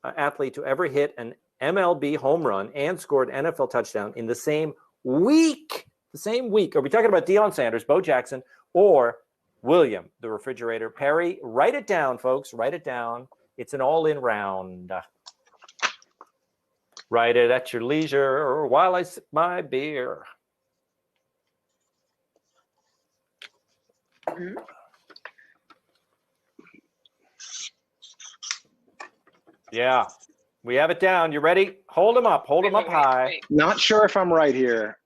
athlete to ever hit an MLB home run and scored an NFL touchdown in the same week. The same week. Are we talking about Deion Sanders, Bo Jackson, or William the Refrigerator Perry? Write it down, folks. Write it down. It's an all-in round. Write it at your leisure while I sip my beer. Yeah, we have it down. You ready? Hold them up. Hold them up high. Not sure if I'm right here.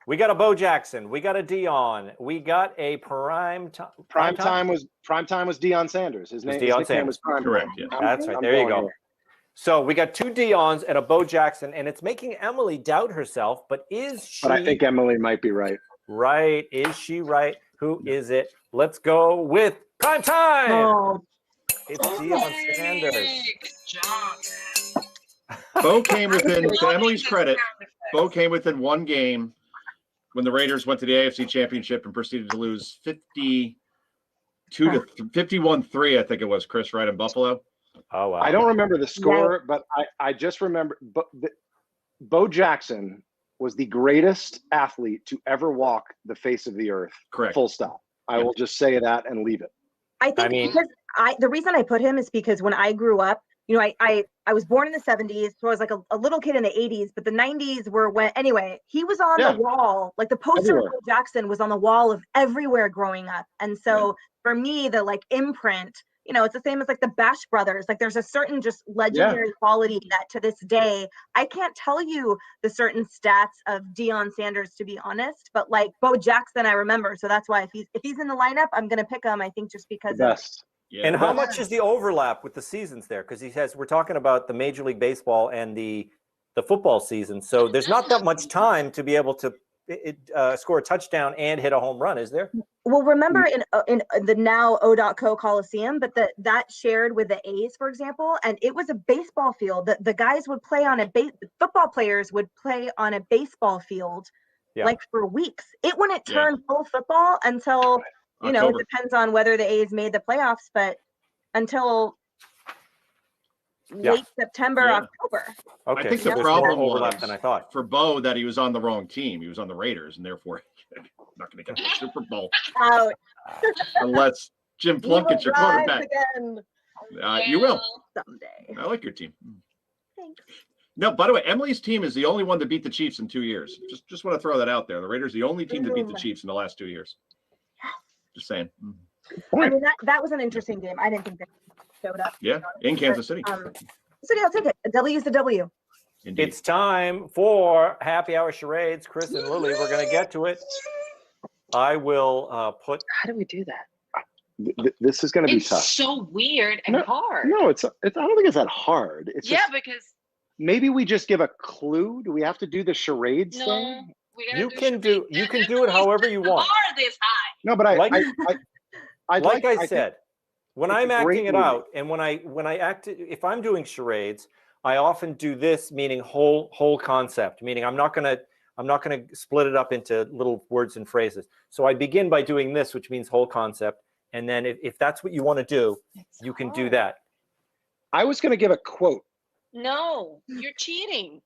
We got a Bo Jackson. We got a Deion. We got a prime time. Prime time was Deion Sanders. His was name Deion his nickname Sanders. was Prime Correct, Time. yeah. That's right. I'm There you going go. here. So we got two Deons and a Bo Jackson, and it's making Emily doubt herself. But is she But I think Emily might be right. right? Is she right? Who is it? Let's go with prime time. Oh, It's Deion Sanders. Good job, man. Bo came within, to Emily's credit, Bo came within one game when the Raiders went to the AFC Championship and proceeded to lose 51-3, I think it was, Chris, right, in Buffalo. Oh wow! I don't remember the score, but I just remember Bo Jackson was the greatest athlete to ever walk the face of the earth. Correct. Full stop. I will just say that and leave it. I think mean- because the reason I put him is because when I grew up, you know, I was born in the 70s, so I was like a little kid in the 80s, but the 90s were when, anyway, he was on Yeah. the wall, like the poster Everywhere. of Bo Jackson was on the wall of everywhere growing up. And so for me, the like imprint, you know, it's the same as like the Bash Brothers. Like there's a certain just legendary quality that to this day, I can't tell you the certain stats of Deion Sanders, to be honest, but like Bo Jackson, I remember. So that's why if he's in the lineup, I'm going to pick him, I think, just The because of best. Yeah. And how much is the overlap with the seasons there? Because we're talking about the Major League Baseball and the football season. So there's not that much time to be able to score a touchdown and hit a home run, is there? Well, remember in the now O.co Coliseum, but that shared with the A's, for example, and it was a baseball field. The guys would play on football players would play on a baseball field, Yeah. like for weeks. It wouldn't Yeah. turn full football until you know, it October. depends on whether the A's made the playoffs, but until late September, Yeah. October. Okay, I think so the there's more problem overlap was than I thought. for Bo that he was on the wrong team. He was on the Raiders, and therefore not going to get the Super Bowl Out. unless Jim We will Plunkett's your rise quarterback. again You will. someday. I like your team. Thanks. No, by the way, Emily's team is the only one to beat the Chiefs in 2 years. Just want to throw that out there. The Raiders are the only team to beat the Chiefs in the last 2 years. Just saying. I mean, that was an interesting game. I didn't think they showed up. Yeah, in Kansas City. City, I'll take it. A W is a W. Indeed. It's time for happy hour charades. Chris and Lily, we're going to get to it. I will put. How do we do that? This is going to be It's tough. so weird and hard. No, it's. I don't think it's that hard. It's Yeah, just, because maybe we just give a clue. Do we have to do the charades no, thing? we gotta You do can charades. do. You can do it however you want. Bar this high. No, but Like I think said, when it's I'm a great acting it movie. out, and when I act, if I'm doing charades, I often do this, meaning whole concept, meaning I'm not gonna split it up into little words and phrases. So I begin by doing this, which means whole concept, and then if that's what you want to do, you can do that. I was going to give a quote. No, you're cheating.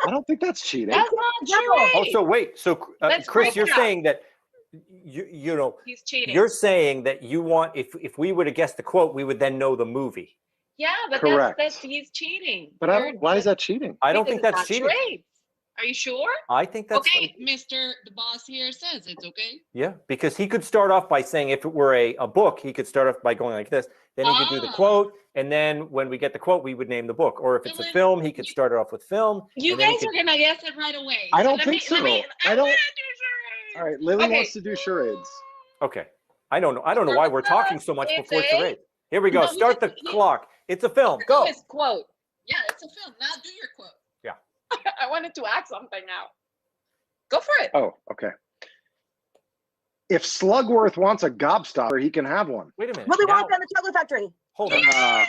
I don't think that's cheating. That's not charade. Oh, so wait, so Let's Chris, break you're it up. saying that you know He's cheating. you're saying that you want if we were to guess the quote, we would then know the movie. Yeah, but Correct. that's he's cheating. But why is that cheating? I don't Because think it's that's not cheating. charades. Are you sure? I think that's Okay, Mr. The boss here says it's okay. Yeah, because he could start off by saying if it were a book, he could start off by going like this. Then he could do the quote, and then when we get the quote, we would name the book. Or if it's a film, he could start it off with film. You and then he guys could- are gonna guess it right away. I don't let think me, so. Let me, I don't. do charades. All right, Lily Okay. wants to do charades. Okay, I don't know. I don't know why we're talking so much It's before a- charade. Here we go. No, Start the clock. It's a film. No, Go. it's quote. Yeah, it's a film. Now do your quote. I wanted to ask something now. Go for it. Oh, okay. If Slugworth wants a gobstopper, he can have one. Wait a minute. Willy Now- Wonka and the Chocolate Factory. Hold on. Uh,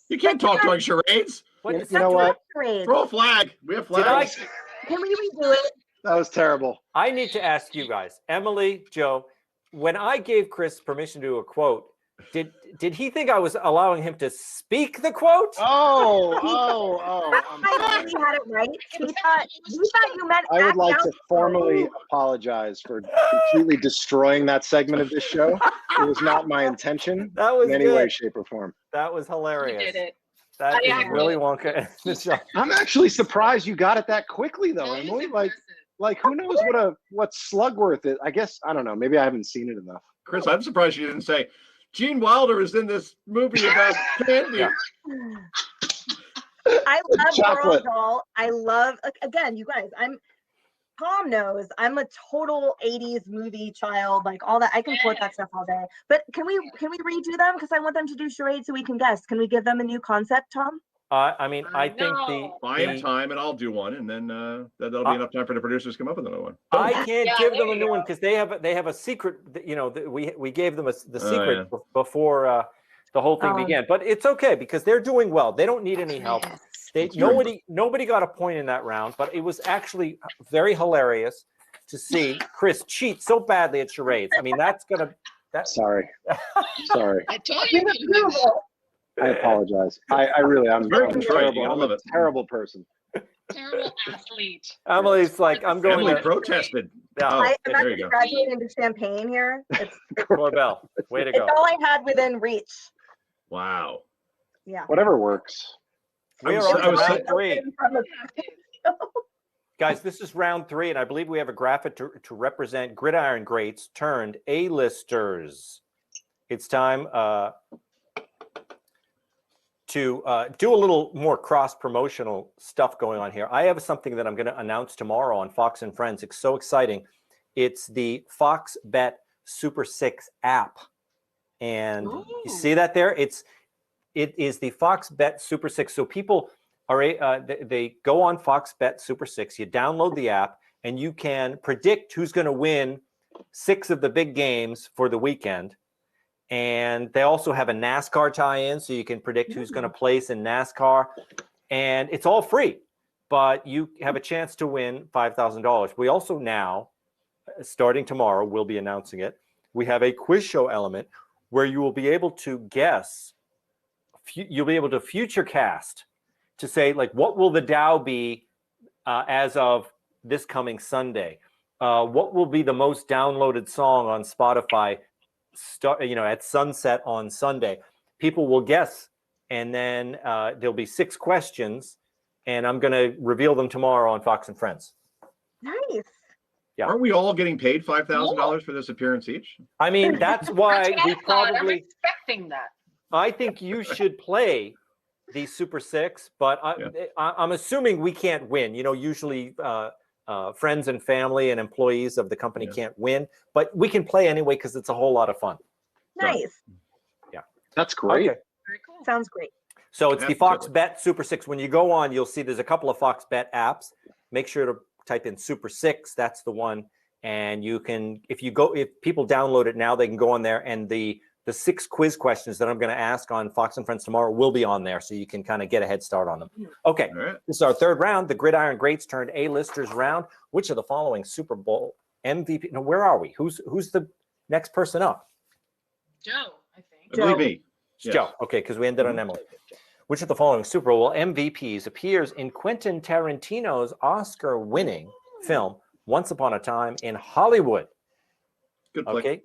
You can't talk during charades. What you is- know what? Charades. Throw a flag. We have Did I? flags. Can we redo it? That was terrible. I need to ask you guys, Emily, Joe, when I gave Chris permission to do a quote, did he think I was allowing him to speak the quote? Oh. I really had it right. You thought you meant I would act like out to the formally quote. apologize for completely destroying that segment of this show. It was not my intention That was in any way, good. shape, or form. That was You hilarious. did it. That I is agree. Willy Wonka and the Chocolate. I'm actually surprised you got it that quickly, though, That is Emily. impressive. Like who knows what Slugworth is? I guess I don't know. Maybe I haven't seen it enough. Chris, I'm surprised you didn't say Gene Wilder is in this movie about candy. Yeah. I love Chocolate. Roald Dahl. I love again, you guys. Tom knows I'm a total 80s movie child, like all that. I can quote that stuff all day. But can we redo them? Because I want them to do charades so we can guess. Can we give them a new concept, Tom? I mean, I think No. Buy him time and I'll do one, and then that'll be enough time for the producers to come up with another one. I can't Yeah, give there them a you new go. one because they have a secret. You know, we gave them the secret yeah. before the whole thing Oh. began. But it's okay because they're doing well. They don't need any help. That's true. Nobody got a point in that round, but it was actually very hilarious to see Chris cheat so badly at charades. I mean, that's Sorry. I told you. I apologize. I really I'm Very I'm contrite. terrible. I I'm love a it. terrible person. Terrible athlete. Emily's like, I'm going Emily to protested. yeah, Oh, I'm there actually you go. graduating into champagne here. It's Corbell. Way to go. all I had within reach. Wow. Yeah. Whatever works. We are I on to was- round three. From the- Guys, this is round three, and I believe we have a graphic to represent gridiron greats turned A-listers. It's time to do a little more cross-promotional stuff going on here. I have something that I'm going to announce tomorrow on Fox and Friends. It's so exciting. It's the Fox Bet Super 6 app. And you see that there? It is the Fox Bet Super 6. So people are they go on Fox Bet Super 6. You download the app, and you can predict who's going to win 6 of the big games for the weekend. And they also have a NASCAR tie-in, so you can predict who's going to place in NASCAR. And it's all free, but you have a chance to win $5,000. We also now, starting tomorrow, we'll be announcing it, we have a quiz show element where you will be able to guess. You'll be able to future cast to say, like, what will the Dow be as of this coming Sunday? What will be the most downloaded song on Spotify, at sunset on Sunday? People will guess, and then there'll be 6 questions, and I'm going to reveal them tomorrow on Fox and Friends. Nice. Yeah. Aren't we all getting paid $5,000 for this appearance each? I mean, that's why That's what we I thought. I'm probably. expecting that. I think you should play the Super 6, but I'm assuming we can't win. Usually friends and family and employees of the company can't win, but we can play anyway because it's a whole lot of fun. Nice. Yeah. That's great. Okay. Very cool. Sounds great. So it's the Fox Bet Super 6. When you go on, you'll see there's a couple of Fox Bet apps. Make sure to type in Super 6. That's the one. And you can, if people download it now, they can go on there, and the 6 quiz questions that I'm going to ask on Fox and Friends tomorrow will be on there, so you can kind of get a head start on them. Okay, This is our 3rd round, the Gridiron Greats turned A-listers round. Which of the following Super Bowl MVP? No, where are we? Who's the next person up? Joe, I think. I believe me. It's Joe. Okay, because we ended on Emily. Which of the following Super Bowl MVPs appears in Quentin Tarantino's Oscar-winning film Once Upon a Time in Hollywood? Good play. Okay.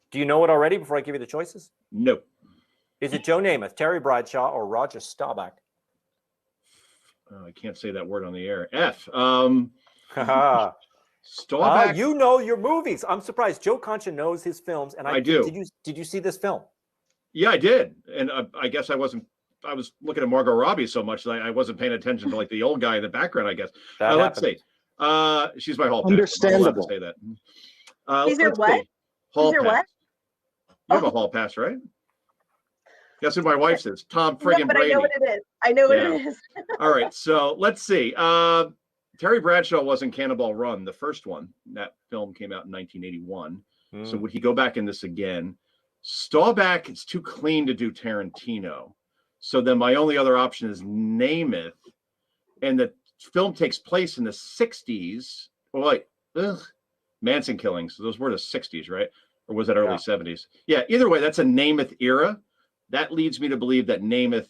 Do you know it already before I give you the choices? No. Is it Joe Namath, Terry Bradshaw, or Roger Staubach? I can't say that word on the air. F. Staubach. You know your movies. I'm surprised. Joe Concha knows his films, and I do. Did you see this film? Yeah, I did, and I guess I was looking at Margot Robbie so much that I wasn't paying attention to like the old guy in the background. I guess. Let's see. She's my hall pass. Understandable. To say that. He's your what? Hall He's your pass. what? You have a hall pass, right? Guess who my wife is? Tom friggin' No, but Brady. I know what it is. I know what it is. All right, so let's see. Terry Bradshaw was in Cannonball Run, the first one. That film came out in 1981. So would he go back in this again? Staubach, it's too clean to do Tarantino. So then my only other option is Namath. And the film takes place in the 60s. Oh, wait. Manson killings. Those were the 60s, right? Or was that early 70s? Yeah, either way, that's a Namath era. That leads me to believe that Namath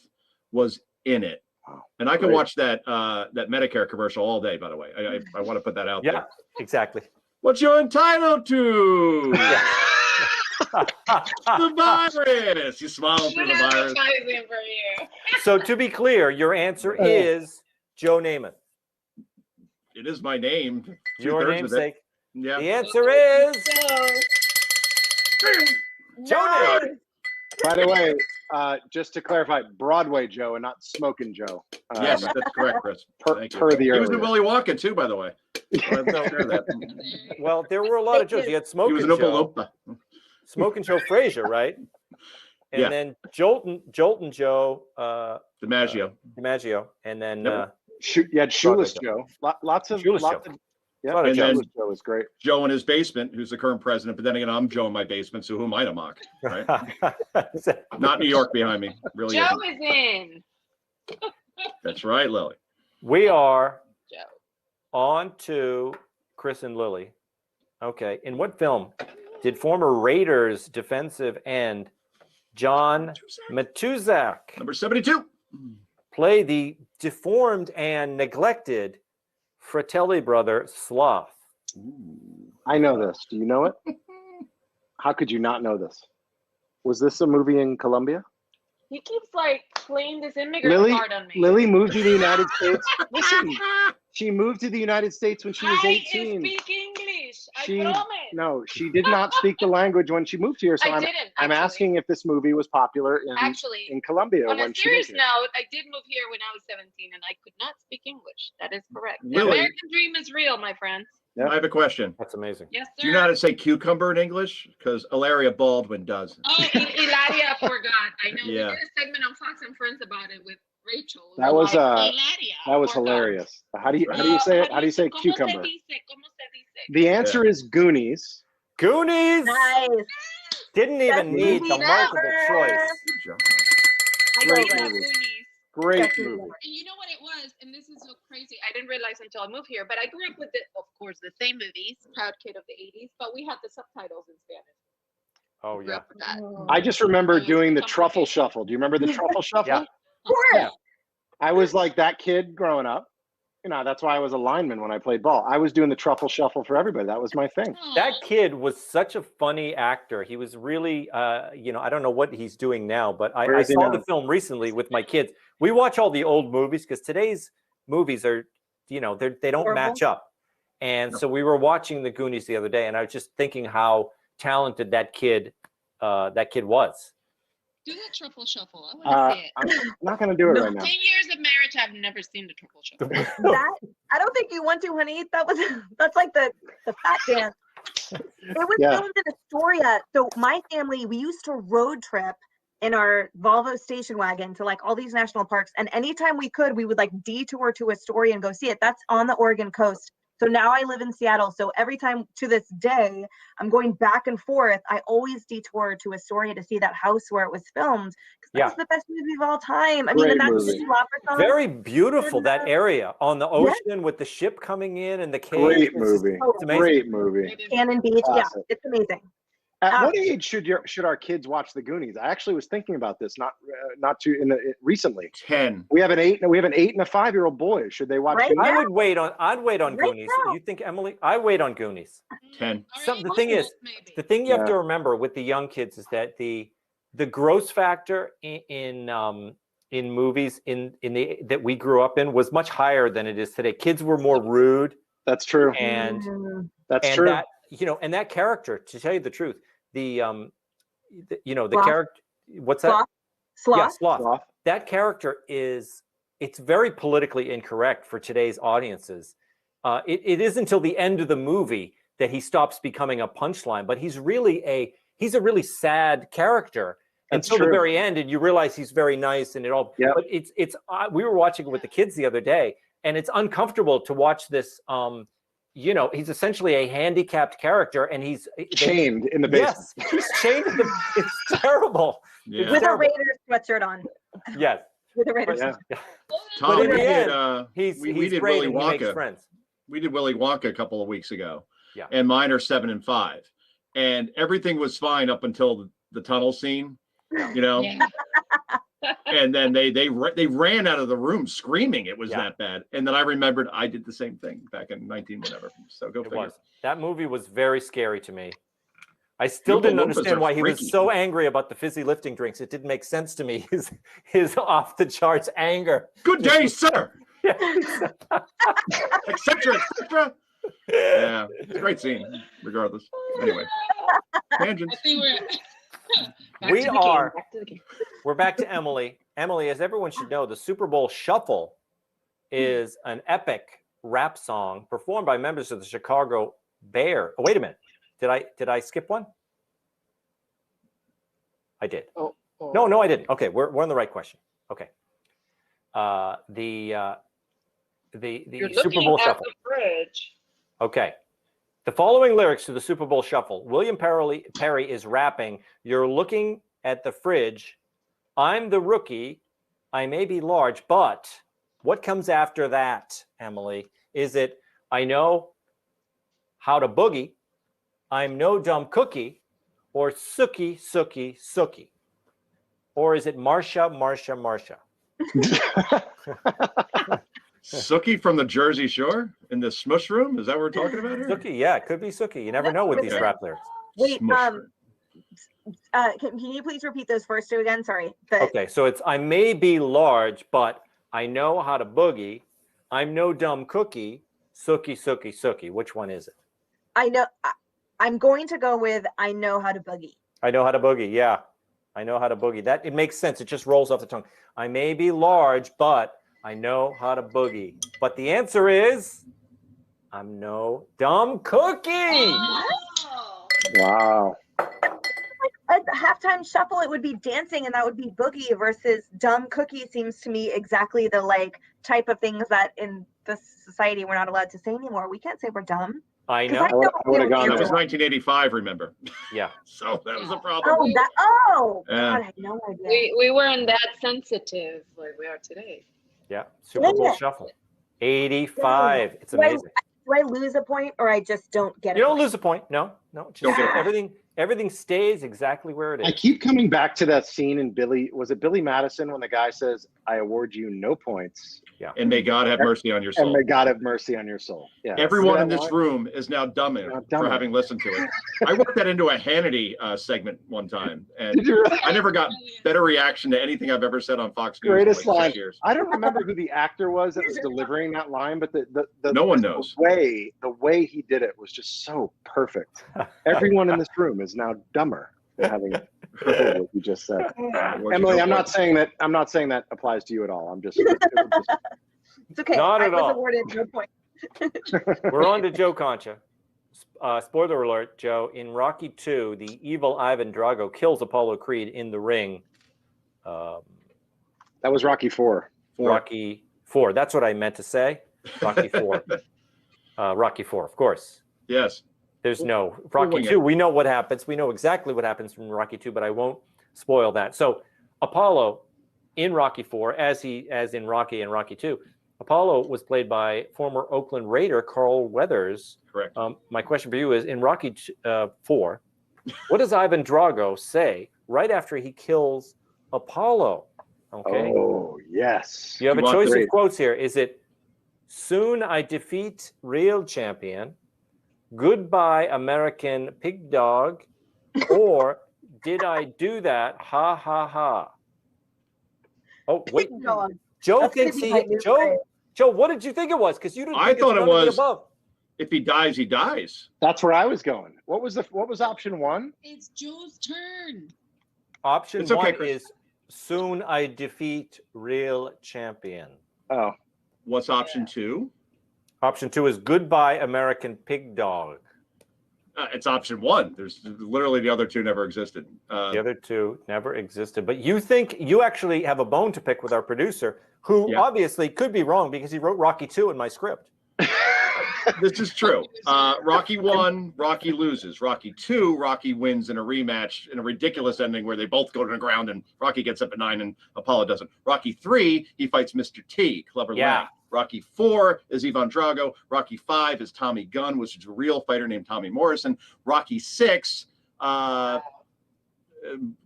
was in it. And I can watch that Medicare commercial all day, by the way. I want to put that out there. Yeah, exactly. What you're entitled to. The virus. You smiling through the virus. So to be clear, your answer is Joe Namath. It is my name. Your namesake. Yeah. The answer is Joe Namath. By the way, just to clarify, Broadway Joe and not Smoking Joe. Yes, that's correct, Chris. Per the He was in earlier. Willy Wonka too, by the way. Well, there were a lot of Joes. You had Smoking He was an Joe, Oompa Smoking Joe Frazier, right? And then Jolton Joe DiMaggio. and then You had Shoeless Joe. Lots of Shoeless Joe. Yeah, And then Joe is great. Joe in his basement, who's the current president. But then again, I'm Joe in my basement, so who am I to mock? Right? Not New York behind me. Really Joe isn't. is in. That's right, Lily. We are Joe. on to Chris and Lily. Okay. In what film did former Raiders defensive end John Matuzak, number 72, play the deformed and neglected Fratelli brother Sloth? I know this. Do you know it? How could you not know this? Was this a movie in Colombia? He keeps like playing this immigrant card on me. Lily moved to the United States. Listen, she moved to the United States when she was 18. I speak English. She, I promise. no, she did not speak the language when she moved here. So I'm asking if this movie was popular in Colombia. On when a serious she moved note, I did move here when I was 17 and I could not speak English. That is correct. The Really? American dream is real, my friends. Yeah. I have a question. That's amazing. Yes, sir. Do you know how to say cucumber in English? Because Ilaria Baldwin does. Oh, Ilaria forgot. I know. Yeah. We did a segment on Fox and Friends about it with Rachel. That was Ilaria, that was forgot. hilarious. How do you say it? How do you say ¿Cómo cucumber? se dice? ¿Cómo se dice? The answer is Goonies. Goonies. Nice. Didn't even need the multiple choice. Good job. I Great love movie. Goonies. Great movie. And you know what it was, and this is so crazy. I didn't realize until I moved here, but I grew up with of course, the same movies, Proud Kid of the '80s, but we had the subtitles in Spanish. Oh Grew yeah. up with that. I just remember It was doing the truffle complicated. shuffle. Do you remember the truffle shuffle? Yeah. Of course. Yeah. I was like that kid growing up. You know, that's why I was a lineman when I played ball. I was doing the truffle shuffle for everybody. That was my thing. That Aw. kid was such a funny actor. He was really, you know, I don't know what he's doing now, but Where I is he saw now? the film recently with my kids. We watch all the old movies because today's movies are, you know, they don't Horrible. match up. And so we were watching the Goonies the other day, and I was just thinking how talented that kid was. Do that truffle shuffle. I want to see it. I'm not going to do it No. right now. 10 years of marriage, I've never seen the truffle shuffle. That I don't think you want to, honey. That's like the fat dance. It was Yeah. filmed in Astoria. So my family, we used to road trip in our Volvo station wagon to like all these national parks. And anytime we could, we would like detour to Astoria and go see it. That's on the Oregon coast. So now I live in Seattle. So every time to this day, I'm going back and forth. I always detour to Astoria to see that house where it was filmed. Because Yeah. that's the best movie of all time. I mean, Great and that's movie. Cindy Lauper song. Very beautiful, that And, area on the ocean with the ship coming in and the cave. Great It's just- movie. Oh, it's amazing. Great movie. It is- Cannon Beach. Classic. Yeah, it's amazing. At what age should our kids watch the Goonies? I actually was thinking about this recently. 10. We have an 8 and a 5-year-old boy. Should they watch Right Goonies? I'd wait on Right Goonies. now. You think, Emily? I wait on Goonies. 10. Some- the thing is, maybe. The thing you have Yeah. to remember with the young kids is that the gross factor in movies that we grew up in was much higher than it is today. Kids were more rude, That's true. and That's true. that, you know, and that character, to tell you the truth, the Sloth. character, what's that? Sloth. Yeah, Sloth. Sloth. That character it's very politically incorrect for today's audiences. It is until the end of the movie that he stops becoming a punchline, but he's a really sad character That's until the true. very end, and you realize he's very nice and it all. Yep. But we were watching it with the kids the other day, and it's uncomfortable to watch this. You know, he's essentially a handicapped character, and he's Chained in the basement. Yes, he's chained. It's terrible. Yeah. With a terrible. Raiders sweatshirt on. Yes. With a Raiders Yeah. sweatshirt. Tom, But in we the did, end, he's we did great Willy and he makes Wonka. friends. We did Willy Wonka a couple of weeks ago. Yeah. And mine are 7 and 5. And everything was fine up until the tunnel scene, you know. Yeah. And then they ran out of the room screaming it was Yeah. that bad. And then I remembered I did the same thing back in 19 whatever. So go It figure. was. That movie was very scary to me. I still Oompa didn't Loompas understand are why he was freaky. so angry about the fizzy lifting drinks. It didn't make sense to me. His off the charts anger. Good day, sir. Yeah. Etc. Etc. Yeah, it's a great scene, regardless. Anyway, tangents. I think back We to the game, are- back to the game. We're back to Emily. Emily, as everyone should know, the Super Bowl Shuffle is an epic rap song performed by members of the Chicago Bears. Oh, wait a minute. Did I skip one? I did. Oh. No, I didn't. Okay, we're on the right question. Okay. The You're Super looking Bowl at Shuffle. the fridge. Okay. The following lyrics to the Super Bowl Shuffle. William Perry is rapping, "You're looking at the fridge. I'm the rookie. I may be large, but..." What comes after that, Emily? Is it, "I know how to boogie. I'm no dumb cookie," or "Sookie, Sookie, Sookie"? Or is it "Marcia, Marcia, Marcia"? Sookie from the Jersey Shore in the smush room? Is that what we're talking about here? Sookie, yeah, it could be Sookie. You never know with these Okay. rap lyrics. Wait, Smush room. can you please repeat those first two again? Sorry. Okay, so it's, "I may be large, but I know how to boogie. I'm no dumb cookie. Sookie, Sookie, Sookie." Which one is it? I know. I'm going to go with "I know how to boogie." I know how to boogie. Yeah, I know how to boogie. That, it makes sense. It just rolls off the tongue. I may be large, but I know how to boogie. But the answer is, I'm no dumb cookie. Oh. Wow. At the halftime shuffle, it would be dancing, and that would be boogie. Versus dumb cookie seems to me exactly the like type of things that in this society we're not allowed to say anymore. We can't say we're dumb. I 'Cause know. I know I would've gone That there. was 1985, remember? Yeah. So that was a problem. Oh, Yeah. God, I had no idea. We weren't that sensitive like we are today. Yeah. Super Bowl Yeah. Shuffle. 85. It's Do I- amazing. Do I lose a point, or I just don't get it? You don't lose a point. No. Just Don't get a point. everything. Everything stays exactly where it is. I keep coming back to that scene in was it Billy Madison when the guy says, "I award you no points." Yeah. And may God have mercy on your soul. And may God have mercy on your soul. Yeah. Everyone in this room is now dumber for having listened to it. I worked that into a Hannity segment one time, and I never got better reaction to anything I've ever said on Fox News. Greatest in like line. 6 years. I don't remember who the actor was that was delivering that line, but no one knows. The way he did it was just so perfect. Everyone in this room is now dumber for having heard what you just said. Emily, I'm not saying that applies to you at all. I'm just. It's okay. Not I at was all. awarded no point. We're on to Joe Concha. Spoiler alert, Joe. In Rocky II, the evil Ivan Drago kills Apollo Creed in the ring. That was Rocky IV. Rocky IV. That's what I meant to say. Rocky IV. Rocky IV, of course. Yes. There's no Rocky II. We know what happens. We know exactly what happens from Rocky II, but I won't spoil that. So Apollo in Rocky IV, as in Rocky and Rocky II, Apollo was played by former Oakland Raider Carl Weathers. Correct. My question for you is, in Rocky IV, what does Ivan Drago say right after he kills Apollo? Okay. Oh, yes. You have a choice of quotes here. Is it, "Soon I defeat real champion," "Goodbye American pig dog," or "Did I do that? Ha ha ha." Oh, wait. Joe thinks Joe, what did you think it was? Because you didn't. I thought it was above. If he dies, he dies. That's where I was going. What was option one? It's Joe's turn. Option It's okay, one Chris. is, "Soon I defeat real champion." Oh. What's option two? Option two is, "Goodbye American pig dog." It's option one. There's literally the other two never existed. The other two never existed. But you think you actually have a bone to pick with our producer, who obviously could be wrong because he wrote Rocky II in my script. This is true. Rocky won, Rocky loses. Rocky II, Rocky wins in a rematch in a ridiculous ending where they both go to the ground and Rocky gets up at 9 and Apollo doesn't. Rocky III, he fights Mr. T, Clubber Lang. Rocky IV is Ivan Drago. Rocky V is Tommy Gunn, which is a real fighter named Tommy Morrison. Rocky VI,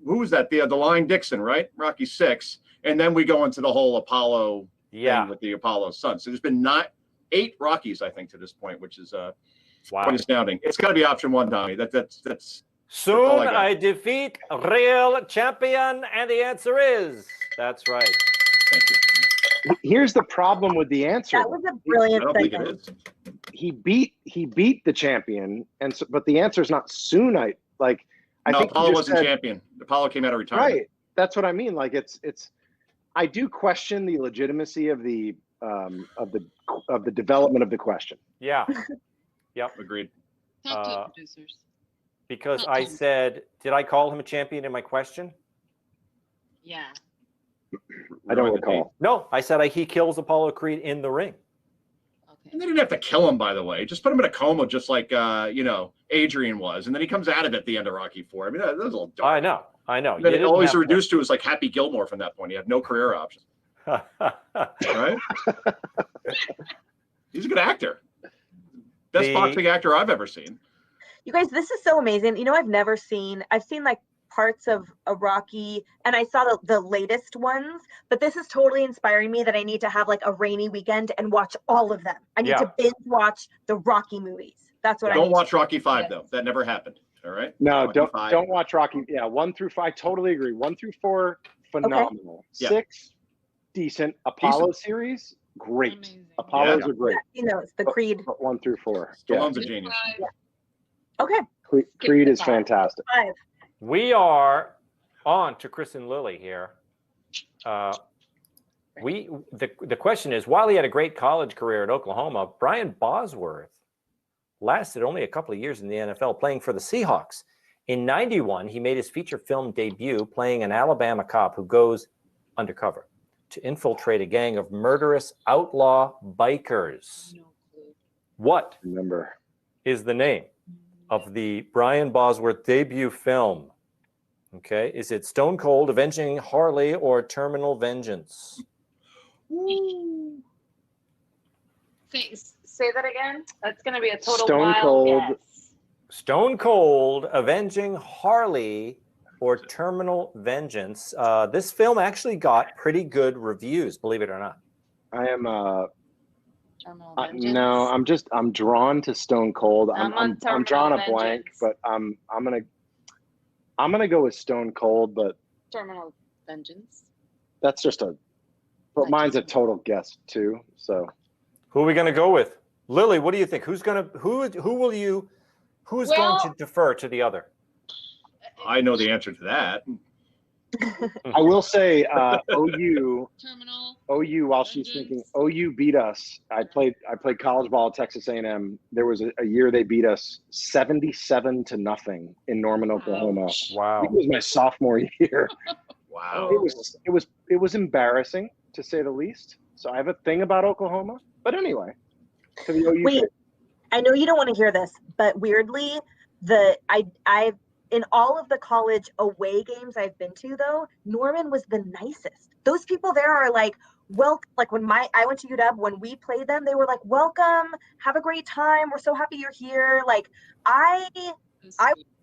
who was that? The Lion Dixon, right? Rocky VI. And then we go into the whole Apollo thing with the Apollo son. So there's been 8 Rockies, I think, to this point, which is quite astounding. It's got to be option one, Tommy. That's Soon I defeat real champion, and the answer is, that's right. Thank you. Here's the problem with the answer. That was a brilliant I don't think it segment. is. He beat the champion, and so, but the answer is not soon. I think Apollo wasn't champion. Apollo came out of retirement. Right. That's what I mean. Like it's. I do question the legitimacy of the development of the question. Yeah. Yep. Agreed. Talk to the producers. Because I said, did I call him a champion in my question? Yeah. I don't recall. No, I said he kills Apollo Creed in the ring. Okay. And they didn't have to kill him, by the way. Just put him in a coma, just like Adrian was, and then he comes out of it at the end of Rocky IV. I mean, that was a little dark. I know. And then all he's reduced to is like Happy Gilmore from that point. He had no career options. Right? He's a good actor. Best boxing actor I've ever seen. You guys, this is so amazing. You know, I've seen like parts of a Rocky, and I saw the latest ones, but this is totally inspiring me that I need to have like a rainy weekend and watch all of them. I need to binge watch the Rocky movies. That's what I need. Don't watch Rocky V though. That never happened. All right. No, don't watch Rocky. Yeah, 1 through 5. Totally agree. 1 through 4, phenomenal. Okay. 6, decent. Apollo series, great. Amazing. Apollos are great. You know, it's the Creed. But 1 through 4. Stallone's a genius. Yeah. Okay. Creed is fantastic. 5. We are on to Chris and Lily here. The question is, while he had a great college career at Oklahoma, Brian Bosworth lasted only a couple of years in the NFL playing for the Seahawks. In '91, he made his feature film debut playing an Alabama cop who goes undercover to infiltrate a gang of murderous outlaw bikers. No clue. What Remember. is the name of the Brian Bosworth debut film? Okay, is it Stone Cold, Avenging Harley, or Terminal Vengeance? Say that again. That's going to be a total Stone wild Cold. guess. Stone Cold, Avenging Harley, or Terminal Vengeance. This film actually got pretty good reviews, believe it or not. I am Terminal no, I'm drawn to Stone Cold. I'm I'm on drawing a Terminal blank, Vengeance. but I'm gonna go with Stone Cold, but Terminal Vengeance. that's just but mine's a total guess too. So Who are we gonna go with? Lily, what do you think? Who's going to defer to the other? I know the answer to that. I will say OU Terminal. OU while she's thinking, OU beat us. I played college ball at Texas A&M. There was a year they beat us 77-0 in Norman, Oklahoma. Wow. It was my sophomore year. Wow. It was embarrassing to say the least. So I have a thing about Oklahoma. But anyway, to the OU. Wait, I know you don't want to hear this, but weirdly, I've in all of the college away games I've been to, though, Norman was the nicest. Those people there are like, like when I went to UW, when we played them, they were like, welcome, have a great time. We're so happy you're here. Like I was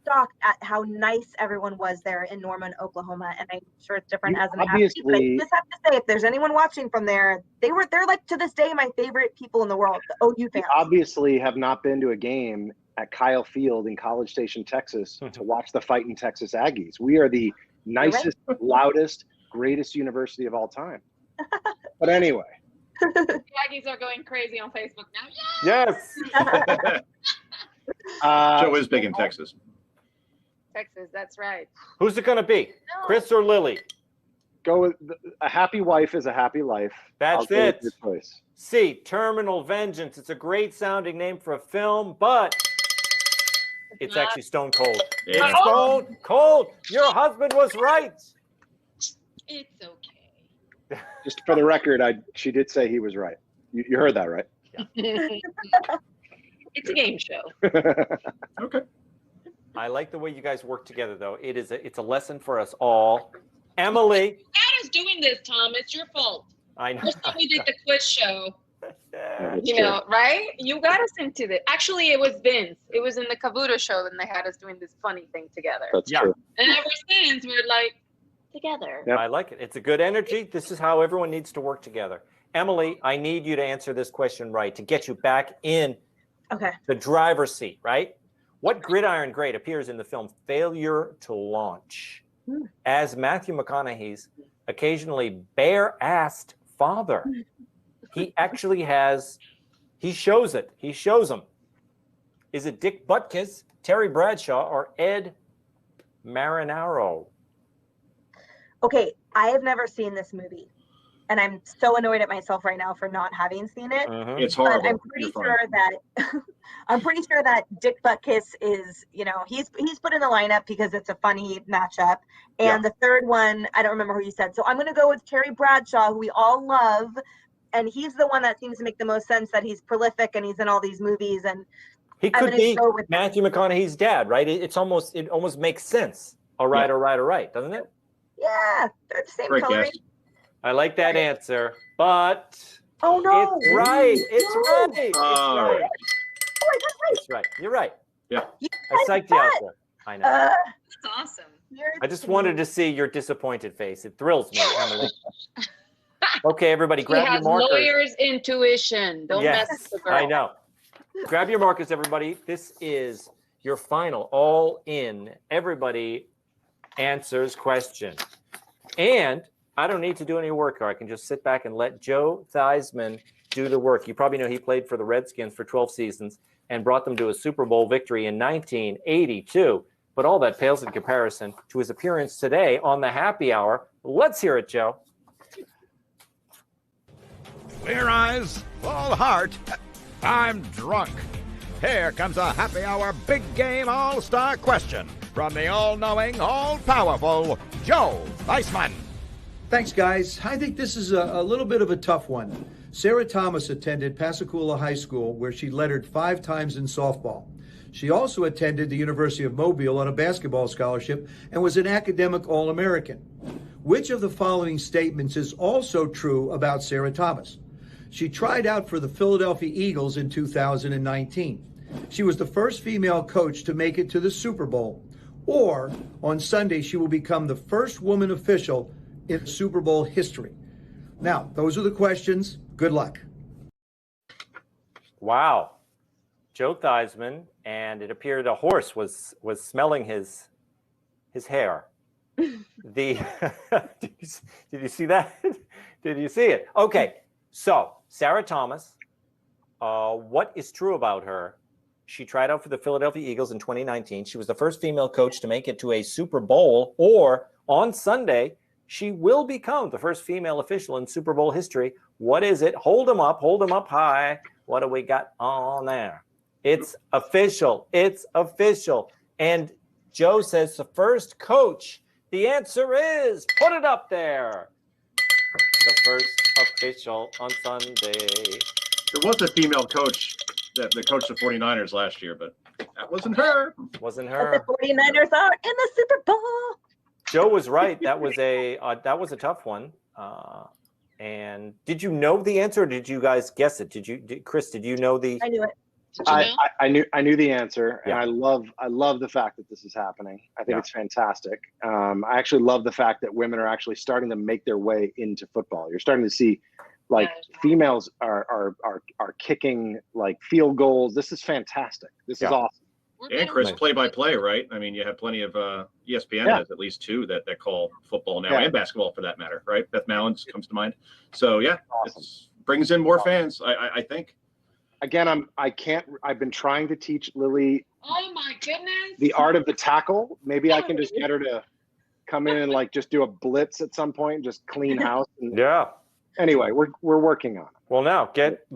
shocked at how nice everyone was there in Norman, Oklahoma. And I'm sure it's different as an athlete. But I just have to say, if there's anyone watching from there, they're like to this day my favorite people in the world, the OU fans. Obviously have not been to a game at Kyle Field in College Station, Texas to watch the Fighting Texas Aggies. We are the nicest, loudest, greatest university of all time. But anyway. The Aggies are going crazy on Facebook now. Yes. Joe is big in Texas. Texas, that's right. Who's it going to be? No. Chris or Lily? Go with a happy wife is a happy life. That's I'll go with it. your choice. C, Terminal Vengeance. It's a great sounding name for a film, but it's actually Stone Cold. Yeah. It's Stone Cold. Your husband was right. It's okay. Just for the record, she did say he was right. You heard that, right? It's a game show. Okay. I like the way you guys work together, though. It's a lesson for us all. Emily. Dad is doing this, Tom. It's your fault. I know. First time we did the quiz show. That's You true. know, right? You got us into this. Actually, it was Vince. It was in the Cavuto show, and they had us doing this funny thing together. That's true. And ever since, we're like together. Yep. I like it. It's a good energy. This is how everyone needs to work together. Emily, I need you to answer this question right to get you back in the driver's seat, right? What gridiron great appears in the film Failure to Launch as Matthew McConaughey's occasionally bare-assed father? He actually he shows it. He shows them. Is it Dick Butkus, Terry Bradshaw, or Ed Marinaro? Okay, I have never seen this movie, and I'm so annoyed at myself right now for not having seen it. It's But horrible. I'm pretty sure that Dick Butkus is, he's put in the lineup because it's a funny matchup. And the third one, I don't remember who you said. So I'm going to go with Terry Bradshaw, who we all love, and he's the one that seems to make the most sense. That he's prolific and he's in all these movies, and He could be Matthew McConaughey's dad, right? It almost makes sense. All right, doesn't it? Yeah, they're the same Great coloring. guess. I like that answer, but Oh no! it's right. It's right. Oh. It's right. It's right. You're right. Yeah. I psyched you out there. I know. That's awesome. I just wanted to see your disappointed face. It thrills me, Emily. Okay, everybody, He grab your has markers. lawyer's intuition. Don't mess with the girl. I know. Grab your markers, everybody. This is your final all-in. Everybody answers question. And I don't need to do any work, or I can just sit back and let Joe Theismann do the work. You probably know he played for the Redskins for 12 seasons and brought them to a Super Bowl victory in 1982. But all that pales in comparison to his appearance today on the Happy Hour. Let's hear it, Joe. Clear eyes, full heart. I'm drunk. Here comes a Happy Hour big game all-star question from the all-knowing, all-powerful Joe Theismann. Thanks, guys. I think this is a little bit of a tough one. Sarah Thomas attended Pascagoula High School, where she lettered 5 times in softball. She also attended the University of Mobile on a basketball scholarship and was an academic All-American. Which of the following statements is also true about Sarah Thomas? She tried out for the Philadelphia Eagles in 2019. she was the first female coach to make it to the Super Bowl. Or on Sunday, she will become the first woman official in Super Bowl history. Now, those are the questions. Good luck. Wow. Joe Theismann, and it appeared a horse was smelling his hair. Did you see that? Did you see it? Okay, so Sarah Thomas, what is true about her? She tried out for the Philadelphia Eagles in 2019. She was the first female coach to make it to a Super Bowl, or on Sunday, she will become the first female official in Super Bowl history. What is it? Hold them up high. What do we got on there? It's official. It's official. And Joe says the first coach. The answer is, put it up there. The first official on Sunday. There was a female coach that coached the 49ers last year, but that wasn't her. Wasn't The her. 49ers are in the Super Bowl. Joe was right. That was a tough one. And did you know the answer, or did you guys guess it? Chris, did you know the? I knew it. I knew the answer, and Yeah. I love the fact that this is happening. I think Yeah. it's fantastic. I actually love the fact that women are actually starting to make their way into football. You're starting to see, like, females are kicking like field goals. This is fantastic. This is awesome. And Chris, play-by-play, right? I mean, you have plenty of ESPN has at least two that call football now and basketball for that matter, right? Beth Mallins comes to mind. So yeah, Awesome. it brings in more fans, I think. Again, I've been trying to teach Lily Oh my goodness. the art of the tackle. Maybe I can just get her to come in and like just do a blitz at some point, just clean house. And Yeah. anyway, we're working on it. Well, now get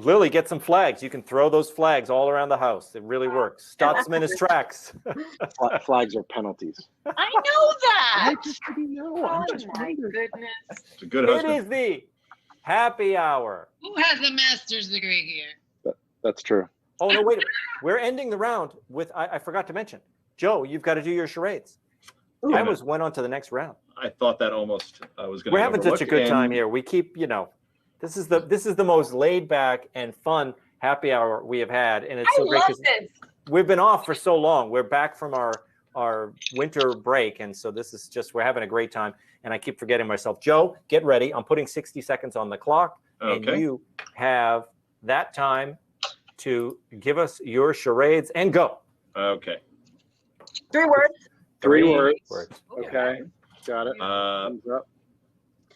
some flags. You can throw those flags all around the house. It really works. Stops them in his tracks. Flags are penalties. I know that. I just didn't know. Oh my goodness. It's a good It husband. is the happy hour. Who has a master's degree here? That's true. Oh, no, wait. We're ending the round with, I forgot to mention, Joe, you've got to do your charades. Ooh. I almost went on to the next round. I thought that almost I was going to. We're having such a good time here. We keep, this is the most laid back and fun happy hour we have had. And it's I so great love 'cause this. we've been off for so long. We're back from our winter break. And so this is just, we're having a great time. And I keep forgetting myself. Joe, get ready. I'm putting 60 seconds on the clock. And Okay. you have that time to give us your charades and go. Okay. 3 words. Three words. Okay. Okay. Got it. Thumbs up.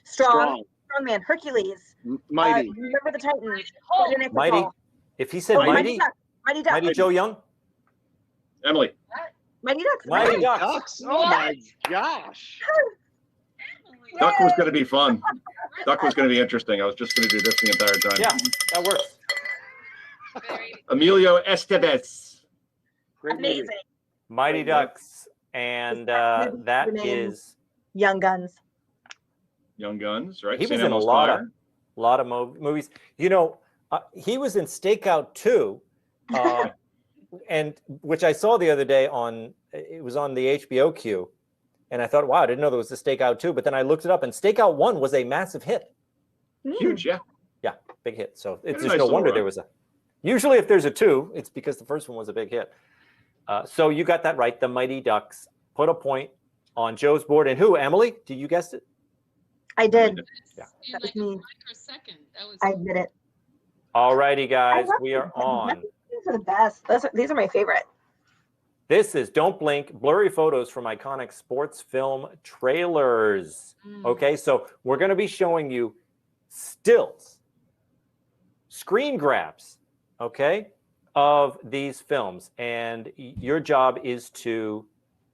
Strong man. Hercules. Mighty. Remember the Titans. Oh, What an Mighty. Equator. If he said Oh, mighty, Ducks. Mighty Ducks. mighty Joe Young, Emily. Mighty Ducks. Mighty Ducks. Ducks. Oh my gosh. Duck was going to be fun. Duck was going to be interesting. I was just going to do this the entire time. Yeah, that works. Emilio Estevez. Great movie. Amazing. Mighty Ducks. And that is, Young Guns. Young Guns, right? he St. was in a Elmo's lot Fire. of movies. He was in Stakeout 2, and which I saw the other day it was on the HBO queue. And I thought, wow, I didn't know there was a Stakeout 2. But then I looked it up, and Stakeout 1 was a massive hit. Huge, yeah. Yeah, big hit. So it's a just nice no little wonder run. there was a. Usually, if there's a 2, it's because the first one was a big hit. So you got that right. The Mighty Ducks. Put a point on Joe's board. And who? Emily? Did you guess it? I did. Yeah. That was me. Microsecond. That was I admit it. All righty, guys. love We are on. These are the best. These are my favorite. This is Don't Blink, blurry photos from iconic sports film trailers. Okay, so we're going to be showing you stills, screen grabs, okay, of these films. And your job is to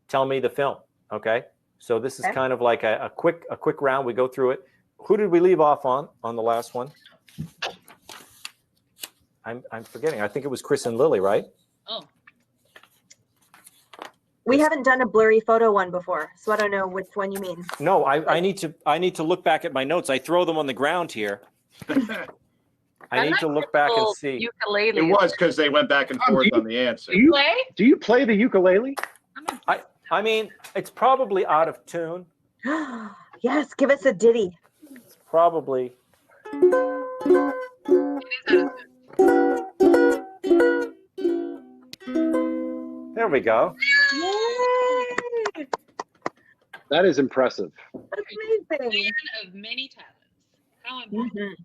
tell me the film, okay? So this is kind of like a quick round. We go through it. Who did we leave off on the last one? I'm forgetting. I think it was Chris and Lily, right? Oh. We haven't done a blurry photo one before, so I don't know which one you mean. No, I need to look back at my notes. I throw them on the ground here. I need to look back and see. Ukulele. It was because they went back and forth on the answer. Do you play the ukulele? I mean, it's probably out of tune. Yes, give us a ditty. It's probably. we go. Yay! That is impressive. That's amazing. Man of many talents. How important.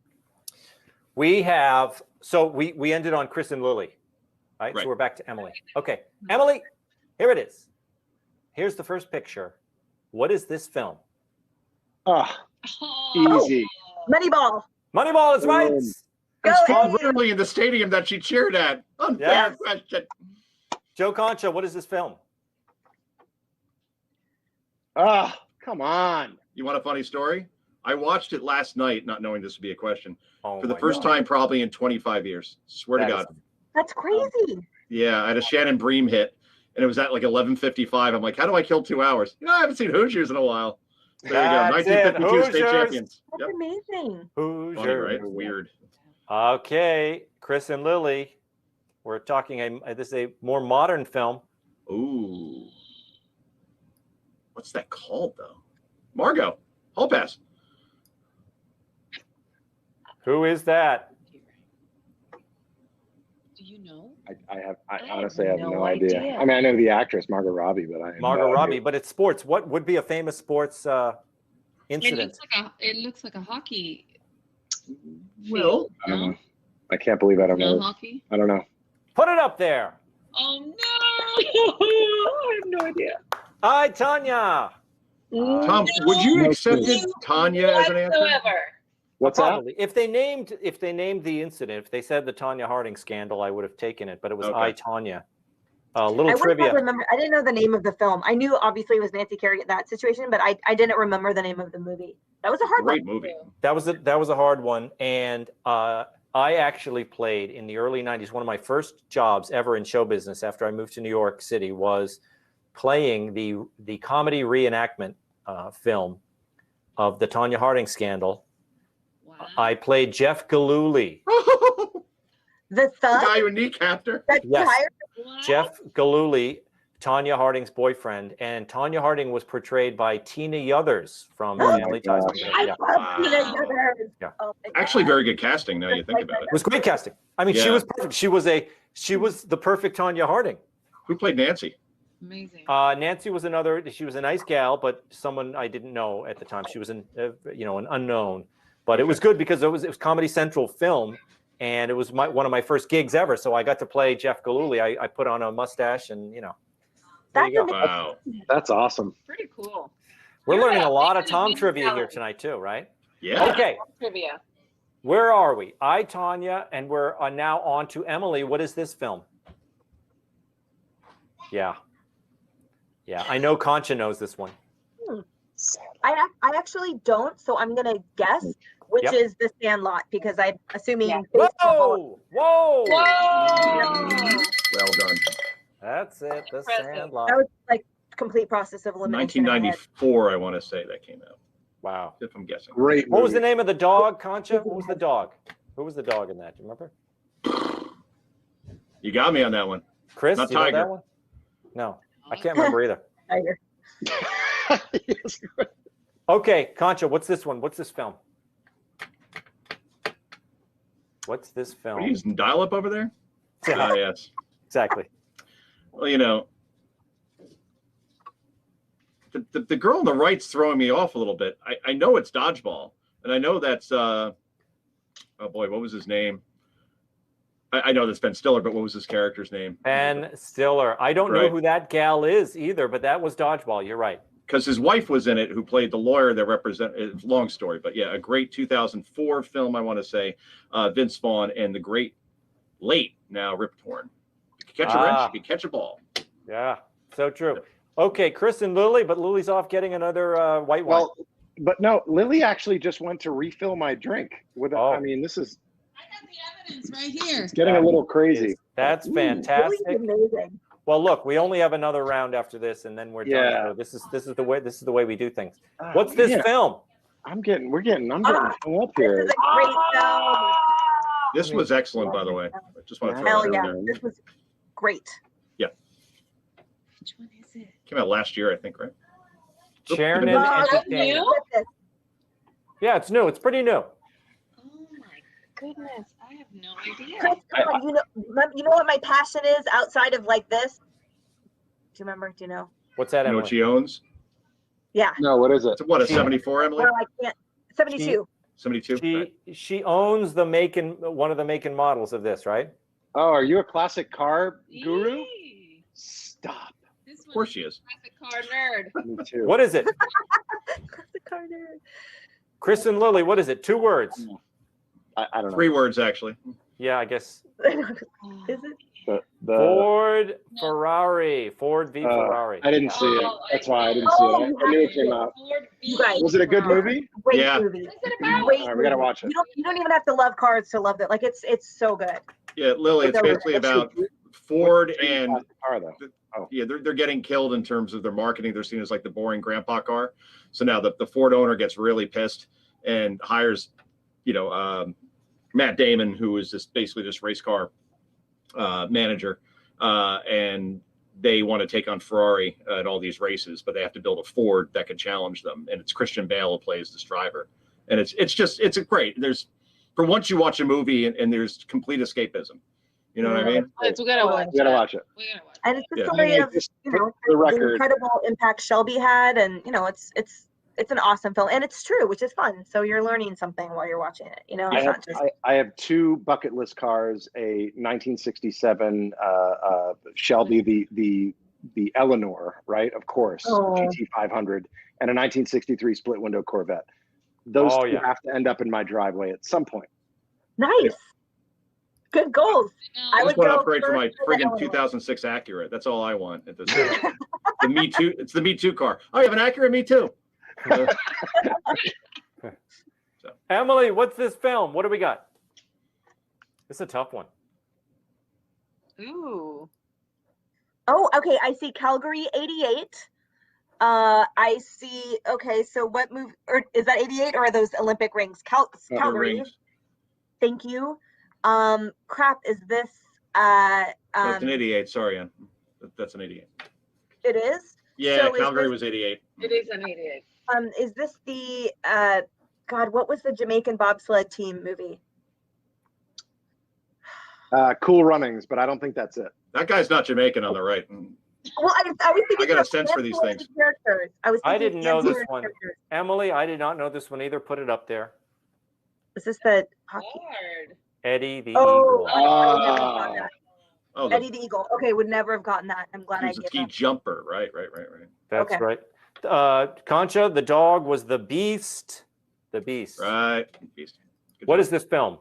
We have, so we ended on Chris and Lily, right? Right. So we're back to Emily. Okay, Emily, here it is. Here's the first picture. What is this film? Ah, Oh, easy. Moneyball. Moneyball is right. Go It's ahead. literally in the stadium that she cheered at. Unfair Yes. question. Joe Concha, what is this film? Ah, come on. You want a funny story? I watched it last night, not knowing this would be a question, Oh, for the my first God. time probably in 25 years. Swear to That God. is- That's crazy. Yeah, I had a Shannon Bream hit, and it was at like 11:55. I'm like, how do I kill 2 hours? I haven't seen Hoosiers in a while. There That's you go, it, 1952 state Hoosiers. champions. That's Yep. amazing. Funny, right? Weird. Okay, Chris and Lily, we're talking, this is a more modern film. Ooh. What's that called, though? Margot. Hall pass. Who is that? do you know? I honestly have no no idea. idea. I mean, I know the actress Margot Robbie, but I have Margot no Robbie, idea. but it's sports. What would be a famous sports incident? It looks like a hockey. Well, I don't know. I can't believe I don't No know. hockey. I don't know. Put it up there. Oh no! I have no idea. Hi, Tanya. Tom, would you No accept clue. Tanya as an answer? Whatsoever. What's that? Probably. If they named the incident, if they said the Tanya Harding scandal, I would have taken it. But it was Okay. I, Tanya. Little I would trivia. not remember. I didn't know the name of the film. I knew obviously it was Nancy Kerrigan that situation, but I didn't remember the name of the movie. That was a hard Great one. movie. That was a hard one, and I actually played in the early '90s. One of my first jobs ever in show business after I moved to New York City was playing the comedy reenactment film of the Tanya Harding scandal. Wow. I played Jeff Gillooly. The The thug. guy who kneecapped her. That's Yes. tired. What? Jeff Gillooly, Tanya Harding's boyfriend, and Tanya Harding was portrayed by Tina Yothers from Oh my Family Ties. gosh. Yeah. I It love Tina Wow. Yothers. Yeah. Oh my Actually, God. very good casting now you think about it. was great casting. I mean, she Yeah. was perfect. She was the perfect Tanya Harding. Who played Nancy? Amazing. Nancy was she was a nice gal, but someone I didn't know at the time. She was an unknown, but it was good because it was Comedy Central film, and it was one of my first gigs ever. So I got to play Jeff Gillooly. I put on a mustache, and there That's you go. amazing. Wow. That's awesome. Pretty cool. We're You're learning a lot of amazing Tom trivia here talent. tonight too, right? Yeah. Okay, Trivia. where are we? I, Tanya, and we're now on to Emily. What is this film? Yeah, I know Concha knows this one. I actually don't, so I'm gonna guess which Yep. is The Sandlot because I'm assuming. Yeah. based on all- Whoa! Whoa! Well done. That's it. The Impressive. Sandlot. That was like complete process of elimination. in my head. 1994, I want to say that came out, Wow. if I'm guessing. Great. What was the movie. name of the dog, Concha? What was the dog? Who was the dog in that? Do you remember? You got me on that one. Chris, Not do you know that Tiger. one? No, I can't remember either. Tiger. Yes. Okay, Concha, what's this one? What's this film? What's this What are you film? using dial-up over there? Yeah, Yes. exactly. Well, the girl on the right's throwing me off a little bit. I know it's dodgeball, and I know that's oh boy, what was his name? I know that's Ben Stiller, but what was his character's name? Ben Stiller. I don't know Right. who that gal is either, but that was Dodgeball. You're right. Because his wife was in it, who played the lawyer that represented. Long story, but yeah, a great 2004 film. I want to say Vince Vaughn and the great late now Rip Torn. You can catch a wrench, you can catch a ball. Yeah, so true. Okay, Chris and Lily, but Lily's off getting another white wine. Well, but no, Lily actually just went to refill my drink. I mean, this is I have the evidence right here. it's getting a little crazy. That's Really fantastic. amazing. Well, look, we only have another round after this, and then we're done. Yeah. So this is the way we do things. What's this yeah. film? I'm getting hung up This here. is a great film. This was excellent, by the way. I just want to throw Hell that yeah, out there. this was great. Which one is it? Came out last year, I think, right? Chernin Oh, Entertainment. goodness. Yeah, it's new. It's pretty new. Oh my goodness, I have no idea. Chris, come on, you know what my passion is outside of like this? you remember? Do you know? What's that, You know Emily? what she owns? Yeah. No, what is it? It's what, a 74, Emily? Well, I can't. 72. 72? Right. She owns the one of the make and models of this, right? Oh, are you a classic car guru? Yee. Stop. This Of course she is. classic car nerd. Me too. What is it? Classic car nerd. Chris and Lily, what is it? 2 words. I don't know. 3 words, actually. Yeah, I guess. Is it? The Ford Ferrari. Ford v Ferrari. I didn't see it. Oh, That's why I didn't see it. I knew it came out. You guys. Was it a good movie? Great Yeah. movie. What's it about? Great All right, we gotta movie. watch it. You don't even have to love cars to love it. Like it's so good. Yeah, Lily, it's So basically it's about Ford What's the and car though? yeah, they're getting killed in terms of their marketing. They're seen as like the boring grandpa car. So now the Ford owner gets really pissed and hires, Matt Damon, who is basically this race car manager, and they want to take on Ferrari at all these races, but they have to build a Ford that can challenge them. And it's Christian Bale who plays this driver, and it's a great. There's for once you watch a movie and there's complete escapism. You know what I mean? We gotta watch We gotta watch it. We gotta watch And it's the Yeah. story of Just you know for the record. the incredible impact Shelby had, and it's an awesome film, and it's true, which is fun. So you're learning something while you're watching it. You know, it's not just I have 2 bucket list cars: a 1967 Shelby, the Eleanor, right? Of course, GT 500, and a 1963 split window Corvette. Those two have to end up in my driveway at some point. nice. Good goals. I would just want to go upgrade for my first for the friggin' Eleanor. 2006 Acura. That's all I want at this point. The Me Too. It's the Me Too car. Oh, you have an Acura? Me Too. Emily, what's this film? What do we got? It's a tough one. Ooh. Oh, okay. I see Calgary 88. I see. Okay, so what movie? Or is that 88 or are those Olympic rings? Calgary. Rings. Thank you. Crap. Is this? That's an 88. Sorry, Ann. That's an 88. It is. Yeah, So is Calgary this- was 88. It is an 88. Is this the? God, what was the Jamaican bobsled team movie? Cool Runnings, but I don't think that's it. That guy's not Jamaican on the right. Well, I was thinking. I got a of sense for these ancillary things. Characters. I didn't know this ancillary one. characters. Emily, I did not know this one either. Put it up there. Is this the hockey? Hard. Eddie the Oh, Eagle. I would never have gotten that. Oh, Eddie the Eagle. Okay, would never have gotten that. I'm glad he I was a gave ski that. jumper. Right. That's Okay. right. Concha, the dog was the Beast. The Beast. Right. Beast. Good What job. is this film?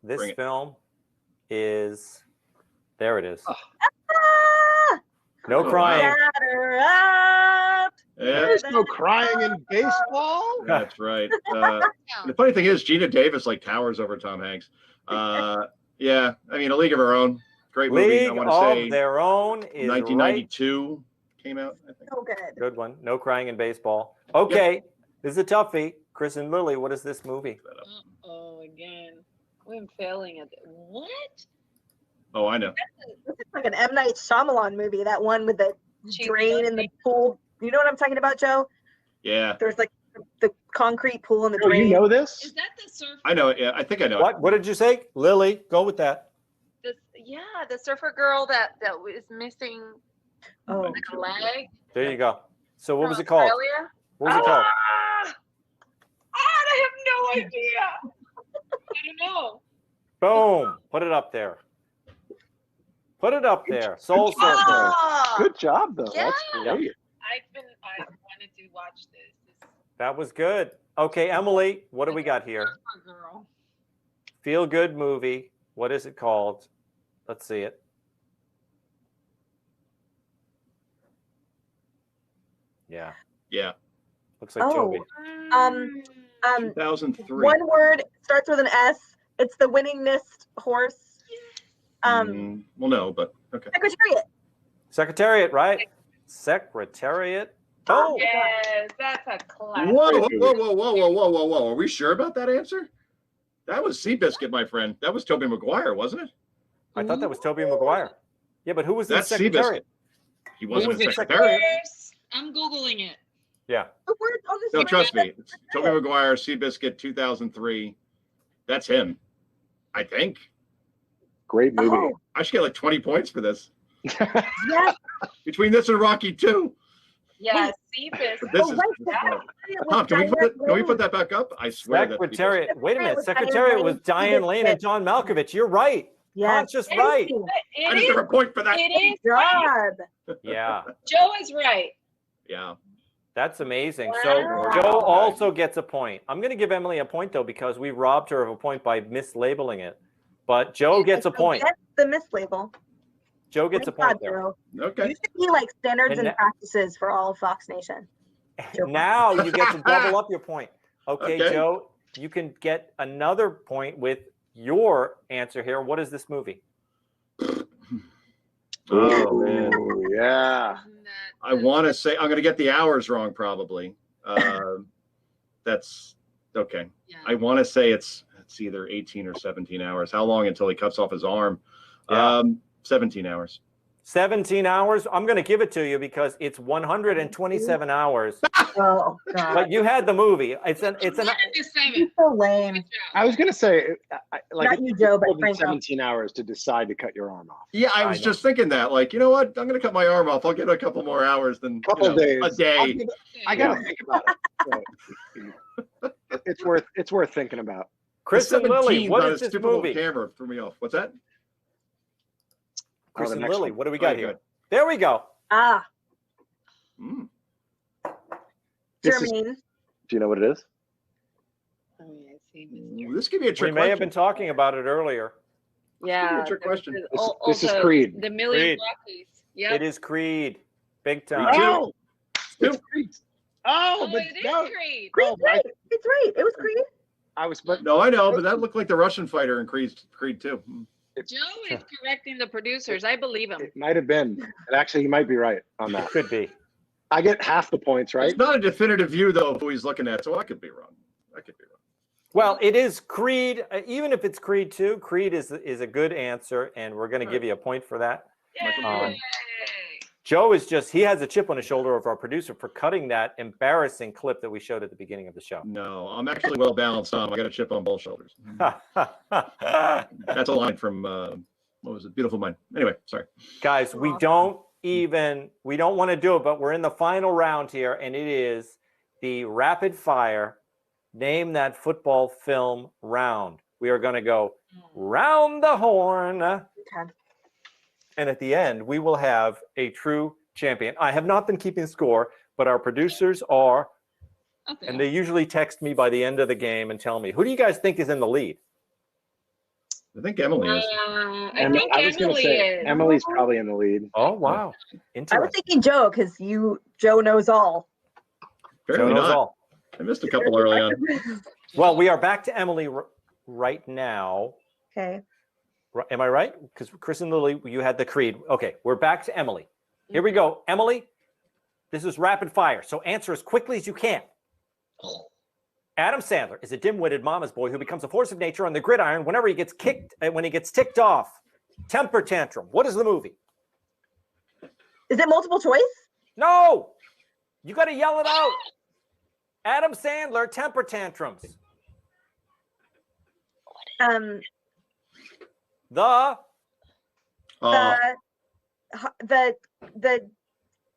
This Bring it. film is. There it is. Ah! No crying. Batter up. Yeah, There's no crying in baseball. that's right. The funny thing is, Gina Davis like towers over Tom Hanks. Yeah, I mean, A League of Her Own, great movie. I League want to say of Their Own is 1992 came out. I think. So good. right. Good one. No crying in baseball. Okay, this is a toughie. Chris and Lily, what is this movie? Oh, again. I'm failing at it. What? Oh, I know. This is like an M. Night Shyamalan movie. That one with the drain in the pool. You know what I'm talking about, Joe? Yeah, There's like the concrete pool and the Oh, drain. you know this? Is that the surfer? I know it. Yeah, I think I know What? What did you say? Lily, go with that. The surfer girl that was missing Oh, like a leg. There you go. So what from was it called? Australia? What was it called? I have no idea. I don't know. Boom. Put it up there. Put it up there. Soul Surfer. Oh, Good job, though. Yeah. That's great. I wanted to watch this. That was good. Okay, Emily, what do we got here? Surfer girl. Feel good movie. What is it called? Let's see it. Yeah. Yeah, Looks like Oh. Toby. 2003. one word starts with an S. It's the winningest horse. Well, no, but okay. Secretariat. Secretariat, right? Secretariat. Oh, yes, that's a classic. Whoa. Are we sure about that answer? That was Seabiscuit, my friend. That was Tobey Maguire, wasn't it? I thought that was Toby Maguire. Yeah, but who was in That's Secretariat? He wasn't was in in Secretariat. I'm Googling it. Yeah. The word on the No, screen. trust me. It's Tobey Maguire, Seabiscuit, 2003. That's him, I think. Great movie. Oh, I should get like 20 points for this. Yes. Between this and Rocky 2. Yeah, see this. This is. Tom, can we put that back up? I swear that. Secretariat. Wait a minute. with Secretariat Diane was Diane Lane and John Malkovich. You're right. Yes. Concha's right. It I deserve a point for that. It is Good right. job. Yeah. Joe is right. Yeah. That's amazing. Wow. So Joe also gets a point. I'm going to give Emily a point, though, because we robbed her of a point by mislabeling it. But Joe gets a point. That's the mislabel. Joe gets a point there. Joe. Okay. You should be like standards And and practices for all of Fox Nation. Now you get to double up your point. Okay, Okay. Joe, you can get another point with your answer here. What is this movie? Oh, man. Ooh, yeah. I want to say, I'm going to get the hours wrong, probably. That's okay. Yeah. I want to say it's either 18 or 17 hours. How long until he cuts off his arm? Yeah. 17 hours. 17 hours. I'm going to give it to you because it's 127 hours. Oh God. But you had the movie. It's an. You're so lame. I was gonna say, like, Not you, Joe, but more than Franco. 17 hours to decide to cut your arm off. Yeah, I was just thinking that. Like, you know what? I'm going to cut my arm off. I'll get a couple more hours than Couple days. a day. I gotta think about it. It's worth thinking about. Chris and Lily, what is this stupid little movie? camera threw me off. What's that? Chris the and next Lily, one. what do we got Okay, here? good. There we go. Ah, Mm. This is- Jermaine. Do you know what it is? Oh, yeah, I see. This could be a We trick may have question. been talking about it earlier. Yeah. Trick question. This is Creed. The Million Creed. Rockies. Yep. It is Creed. Big time. Creed. Oh, it's Creed. Oh, Oh, but it is no, Creed. Creed's right. It's right. It was Creed. I was, but No, I know, but that looked like the Russian fighter in Creed 2. Joe is correcting the producers. I believe him. it might have been. And actually, you might be right on that. Could be. I get half the points, right? It's not a definitive view, though, of who he's looking at, so I could be wrong. I could be wrong. Well, it is Creed. Even if it's Creed 2, Creed is a good answer, and we're going to give you a point for that. Yay. Joe is just, he has a chip on his shoulder of our producer for cutting that embarrassing clip that we showed at the beginning of the show. No, I'm actually well balanced, Tom. I got a chip on both shoulders. That's a line from, what was it? Beautiful Mind. Anyway, sorry. Guys, we don't want to do it, but we're in the final round here, and it is the rapid fire name that football film round. We are going to go round the horn. Okay. And at the end, we will have a true champion. I have not been keeping score, but our producers are, and they usually text me by the end of the game and tell me, who do you guys think is in the lead? I think Emily is. I think I was gonna Emily say is. Emily's probably in the lead. Oh, wow. I was Interesting. thinking Joe because Joe knows all. Joe Apparently knows not. all. I missed a couple early on. Well, we are back to Emily right now. Okay. Am I right? Because Chris and Lily, you had the Creed. Okay, we're back to Emily. Here we go. Emily, this is rapid fire, so answer as quickly as you can. Adam Sandler is a dim-witted mama's boy who becomes a force of nature on the gridiron whenever he gets ticked off. Temper tantrum. What is the movie? Is it multiple choice? No! You got to yell it out. Adam Sandler, temper tantrums. The The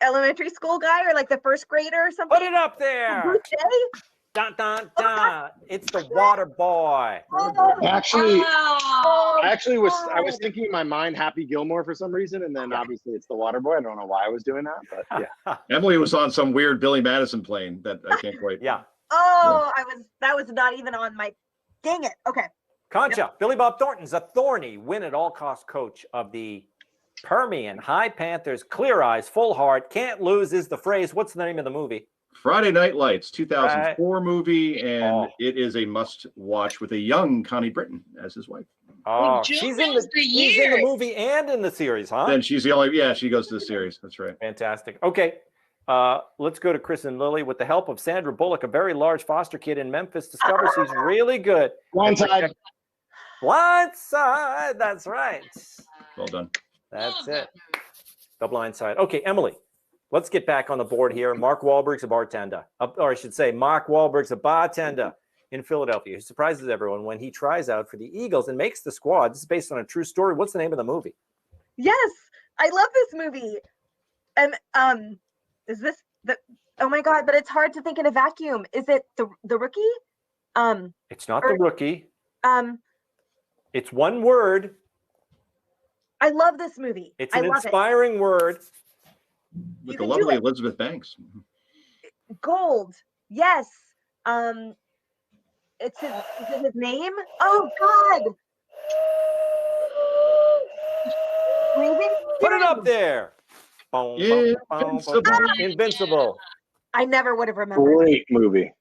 elementary school guy or like the first grader or something? Put it up there. Bruce Day? Dun, dun, dun. It's the water boy. Actually, Oh, I was thinking in my mind Happy Gilmore for some reason, and then obviously it's the water boy. I don't know why I was doing that, but yeah. Emily was on some weird Billy Madison plane that I can't quite. Yeah. Oh, that was not even on my, dang it. Okay. Concha, Billy Bob Thornton's a thorny, win-at-all-cost coach of the Permian High Panthers. Clear eyes, full heart, can't lose is the phrase. What's the name of the movie? Friday Night Lights, 2004 movie, and it is a must-watch with a young Connie Britton as his wife. Oh, Joe she's knows the in the years. movie and in the series, huh? Then she's the only, she goes to the series. That's right. Fantastic. Okay, let's go to Chris and Lily. With the help of Sandra Bullock, a very large foster kid in Memphis discovers he's really good. Blindside. Blindside, that's right. Well done. That's it. The Blind Side. Okay, Emily, let's get back on the board here. Mark Wahlberg's a bartender, or I should say Mark Wahlberg's a bartender in Philadelphia. He surprises everyone when he tries out for the Eagles and makes the squad. This is based on a true story. What's the name of the movie? Yes. I love this movie. And is this the? Oh my God! But it's hard to think in a vacuum. Is it the Rookie? It's not The Rookie. Um, It's one word. I love this movie. It's I an love inspiring word. With You the can do lovely it. Elizabeth Banks. it. Gold. Yes. It's his. Is it his name? Oh God. Breathing. Put it up there. Boom, boom, boom, boom, boom. Invincible. I never would have remembered. Great movie.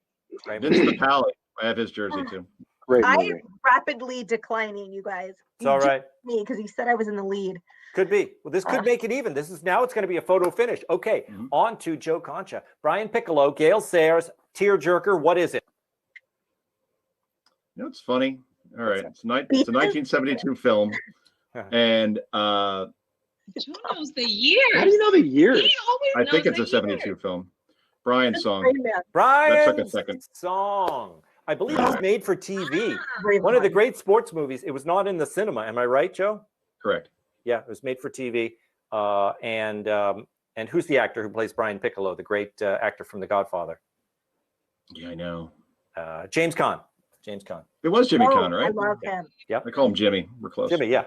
Vince the Pally. I have his jersey too. Great I movie. am rapidly declining, you guys. It's all right. Me because you said I was in the lead. Could be. Well, this could make it even. This is now it's going to be a photo finish. Okay, on to Joe Concha. Brian Piccolo, Gail Sayers, tearjerker. What is it? You know, it's funny. All right. It's a 1972 film. And Who knows the year? How do you know the years? I think it's a 72 film. Brian's song. Brian's That took a second. song. I believe it was made for TV. One of the great sports movies. It was not in the cinema. Am I right, Joe? Correct. Yeah, it was made for TV. And who's the actor who plays Brian Piccolo, the great actor from The Godfather? Yeah, I know. James Caan. James Caan. It was Jimmy Caan, right? I love him. Yeah. I call him Jimmy. We're close. Jimmy, yeah.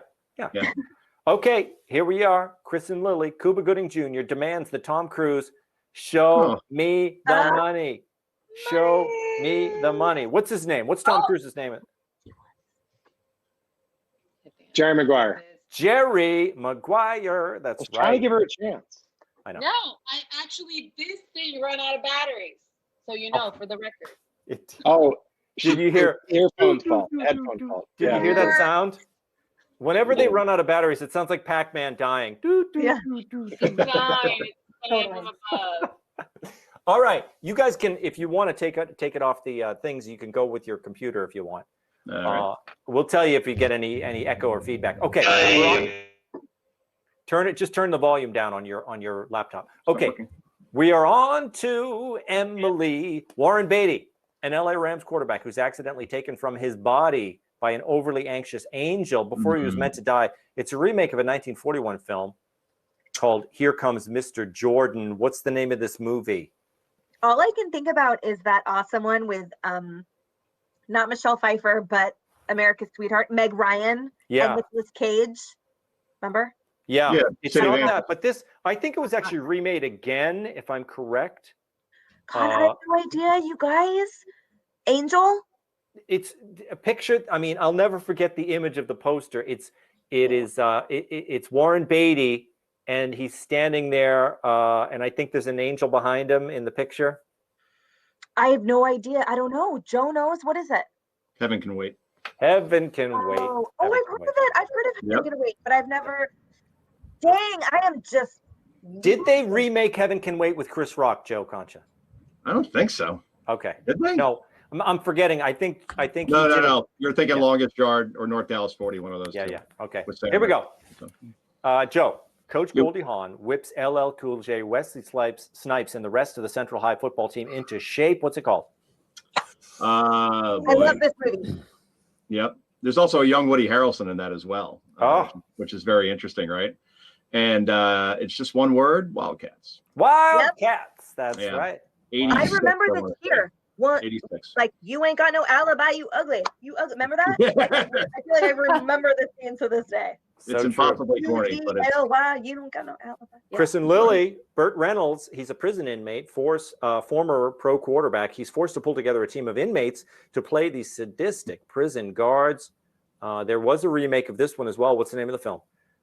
Okay, here we are. Chris and Lily. Cuba Gooding Jr. demands that Tom Cruise show me the money. Show me the money. What's his name? What's Tom Cruise's name? Jerry Maguire. Jerry Maguire. That's right. Trying to give her a chance. I know. No, I actually this thing run out of batteries. So you know, for the record. Oh, did you hear? Earphone fault. Headphone fault. Did you hear that sound? Whenever they run out of batteries, it sounds like Pac-Man dying. Yeah. All right, you guys can, if you want to take it off the things, you can go with your computer if you want. Right. We'll tell you if you get any echo or feedback. Okay, just turn the volume down on your laptop. Okay, we are on to Emily. Warren Beatty, an LA Rams quarterback who's accidentally taken from his body by an overly anxious angel before he was meant to die. It's a remake of a 1941 film called Here Comes Mr. Jordan. What's the name of this movie? All I can think about is that awesome one with not Michelle Pfeiffer, but America's Sweetheart, Meg Ryan, and Nicolas Cage. Remember? Yeah, it's not that, but this, I think it was actually remade again, if I'm correct. God, I have no idea, you guys. Angel? It's a picture. I mean, I'll never forget the image of the poster. It's Warren Beatty, and he's standing there, and I think there's an angel behind him in the picture. I have no idea. I don't know. Joe knows. What is it? Heaven Can Wait. Heaven Can Wait. Oh, I've heard of it. I've heard of Heaven Can Wait, but I've never. Dang, I am just. Did they remake Heaven Can Wait with Chris Rock, Joe Concha? I don't think so. Okay. Did they? No, I'm forgetting. I think. No. You're thinking Longest Yard or North Dallas 40, one of those. Yeah. Okay. With Here we go. Joe, Coach Goldie Hawn whips LL Cool J, Wesley Snipes, and the rest of the Central High football team into shape. What's it called? I love this movie. Yep. There's also a young Woody Harrelson in that as well, which is very interesting, right? And it's just one word: Wildcats. Wildcats. That's right. I remember this year. What? 86. Like, you ain't got no alibi, you ugly. You ugly. Remember that? I feel like I remember this scene to this day. It's impossibly corny, but it's... You don't got no alibi. Yeah. Chris and Lily, Burt Reynolds, he's a prison inmate, former pro quarterback. He's forced to pull together a team of inmates to play these sadistic prison guards. There was a remake of this one as well. What's the name of the film?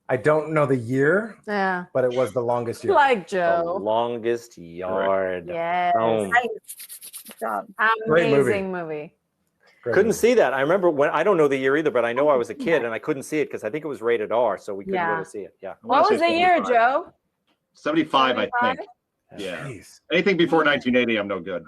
I don't know the year, but it was The Longest Yard. Like Joe. The Longest Yard. Yes. Amazing movie. Couldn't see that. I remember when, I don't know the year either, but I know I was a kid and I couldn't see it because I think it was rated R, so we couldn't really see it. Yeah. What was the year, Joe? 75, I think. Yeah. Anything before 1980, I'm no good.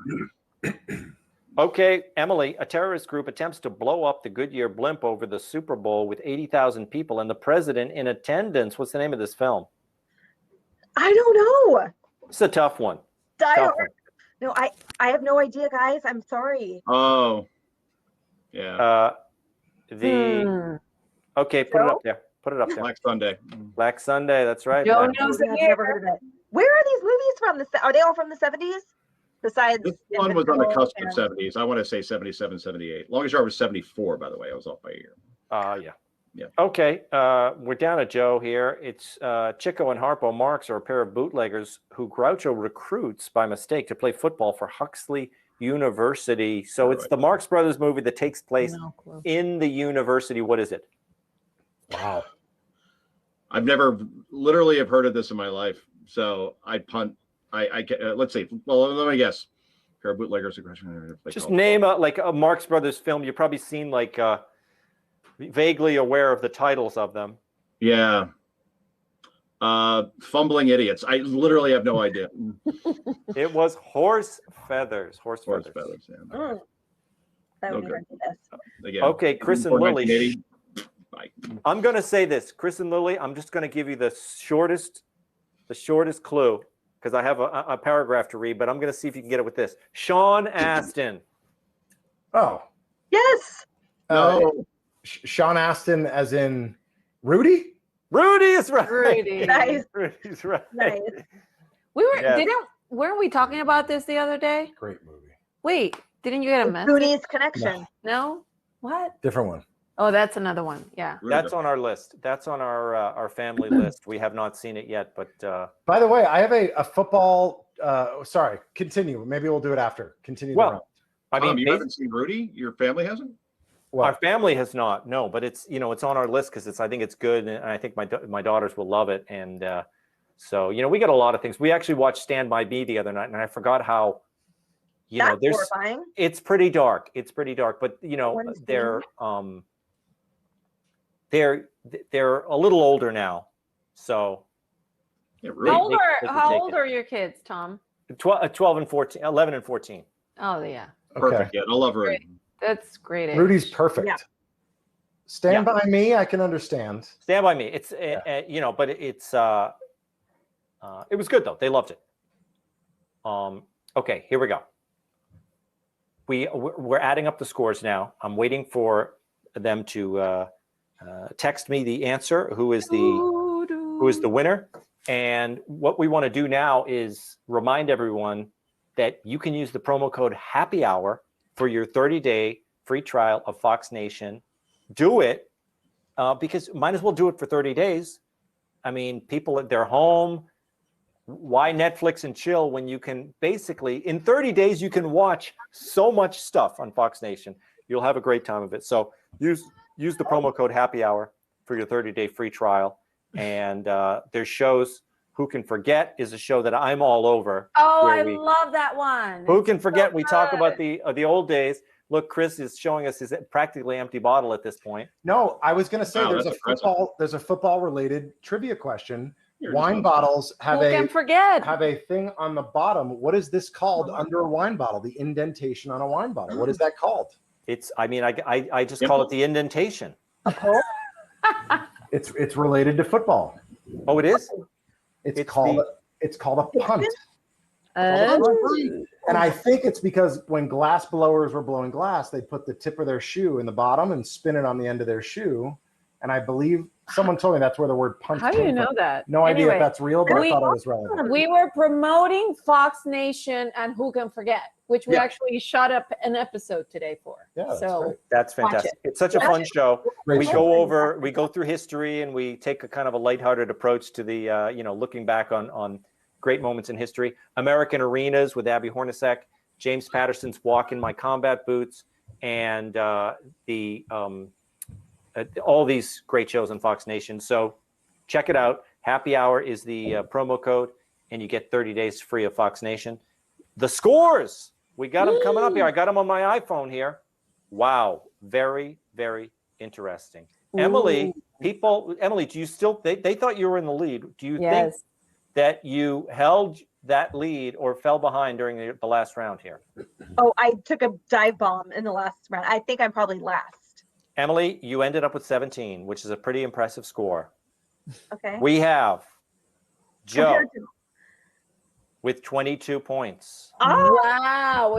Okay, Emily, a terrorist group attempts to blow up the Goodyear blimp over the Super Bowl with 80,000 people and the president in attendance. What's the name of this film? I don't know. It's a tough one. No, I have no idea, guys. I'm sorry. Oh, yeah. Okay, put it up there. Put it up there. Black Sunday. Black Sunday. That's right. Joe Black knows I've never heard of it. Where are these movies from? Are they all from the 70s? Besides, This one was on the Invincible cusp of 70s. I want to say 77, 78. Longest yard was 74, by the way. I was off by a year. Yeah. Yeah. Okay, we're down to Joe here. It's Chico and Harpo Marx are a pair of bootleggers who Groucho recruits by mistake to play football for Huxley University. So it's the Marx Brothers movie that takes place in the university. What is it? Wow. I've never literally have heard of this in my life. So I punt. Let's see. Well, let me guess. Pair of bootleggers. Just name a Marx Brothers film. You've probably seen vaguely aware of the titles of them. Yeah. Fumbling idiots. I literally have no idea. It was Horse Feathers. Horse Feathers. Yeah. That would be hard to guess. Okay, Chris and Lily. Bye. I'm going to say this, Chris and Lily. I'm just going to give you the shortest clue because I have a paragraph to read, but I'm going to see if you can get it with this. Sean Astin. Oh. Yes. No. Sean Astin, as in Rudy. Rudy is right. Rudy. Nice. Rudy's right. Nice. Weren't we talking about this the other day? Great movie. Wait, didn't you get a message? Goonies connection. No? What? Different one. Oh, that's another one. Yeah. That's on our list. That's on our family list. We have not seen it yet, but By the way, I have a football. Sorry, continue. Maybe we'll do it after. Continue. Well, the round. I mean, you haven't seen Rudy? Your family hasn't? Our family has not. No, but it's it's on our list because I think it's good, and I think my daughters will love it. And so we got a lot of things. We actually watched Stand By Me the other night, and I forgot how That's horrifying. It's pretty dark. It's pretty dark, but they're a little older now, so. Yeah, really. How old are your kids, Tom? 12 and 14, 11 and 14. Oh yeah. Perfect. Yeah, I love Rudy. That's great. Rudy's perfect. Yeah. Stand By Me, I can understand. Stand By Me. It's but it's it was good though. They loved it. Okay, here we go. We're adding up the scores now. I'm waiting for them to text me the answer. Who is the winner? And what we want to do now is remind everyone that you can use the promo code Happy Hour for your 30-day free trial of Fox Nation. Do it because might as well do it for 30 days. I mean, people at their home. Why Netflix and chill when you can basically in 30 days you can watch so much stuff on Fox Nation. You'll have a great time of it. So use the promo code Happy Hour for your 30-day free trial. And there's shows. Who Can Forget is a show that I'm all over. Oh, I love that one. Who Can Forget? We talk about the old days. Look, Chris is showing us his practically empty bottle at this point. No, I was going to say there's a football related trivia question. Wine bottles have Who can forget? have a thing on the bottom. What is this called under a wine bottle? The indentation on a wine bottle. What is that called? I just call it the indentation. It's related to football. Oh, it is? It's called a punt. And I think it's because when glass blowers were blowing glass, they put the tip of their shoe in the bottom and spin it on the end of their shoe. And I believe someone told me that's where the word punt How do you know from. that? No idea if that's real, but I thought it was relevant. We were promoting Fox Nation and Who Can Forget, which we actually shot up an episode today for. Yeah, that's fantastic. It's such a fun show. We go through history and we take a kind of a lighthearted approach to the looking back on great moments in history. American Arenas with Abby Hornacek, James Patterson's Walk in My Combat Boots, and all these great shows on Fox Nation. So check it out. Happy Hour is the promo code, and you get 30 days free of Fox Nation. The scores, we got them coming up here. I got them on my iPhone here. Wow, very, very interesting. Ooh. Emily, do you still, they thought you were in the lead. Do you think that you held that lead or fell behind during the last round here? Oh, I took a dive bomb in the last round. I think I'm probably last. Emily, you ended up with 17, which is a pretty impressive score. Okay. We have Joe with 22 points. Oh. Wow.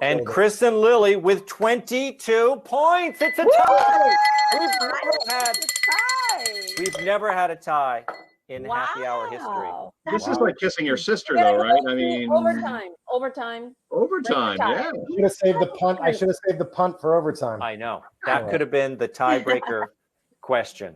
And Chris and Lily with 22 points. It's a tie. We've never had a tie in happy hour history. This is like kissing your sister, though, right? I mean, overtime. Yeah. Should have saved the punt. I should have saved the punt for overtime. I know that could have been the tiebreaker question.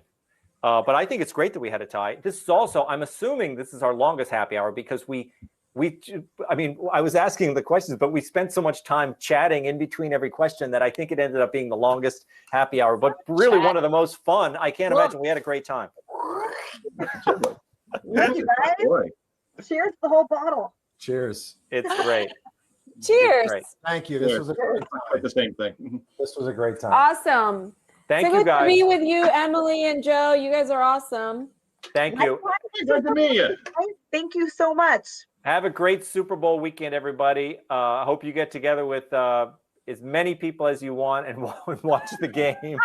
But I think it's great that we had a tie. This is also, I'm assuming this is our longest happy hour because I mean, I was asking the questions, but we spent so much time chatting in between every question that I think it ended up being the longest happy hour, but really one of the most fun. I can't imagine. We had a great time. Thank you guys. Cheers to the whole bottle. Cheers. It's great. Cheers. Great. Thank you. This was a great time. The same thing. This was a great time. Awesome. Thank so you, guys. Good to be with you, Emily and Joe. You guys are awesome. Thank you. Good to meet you. Thank you so much. Have a great Super Bowl weekend, everybody. I hope you get together with as many people as you want and watch the game.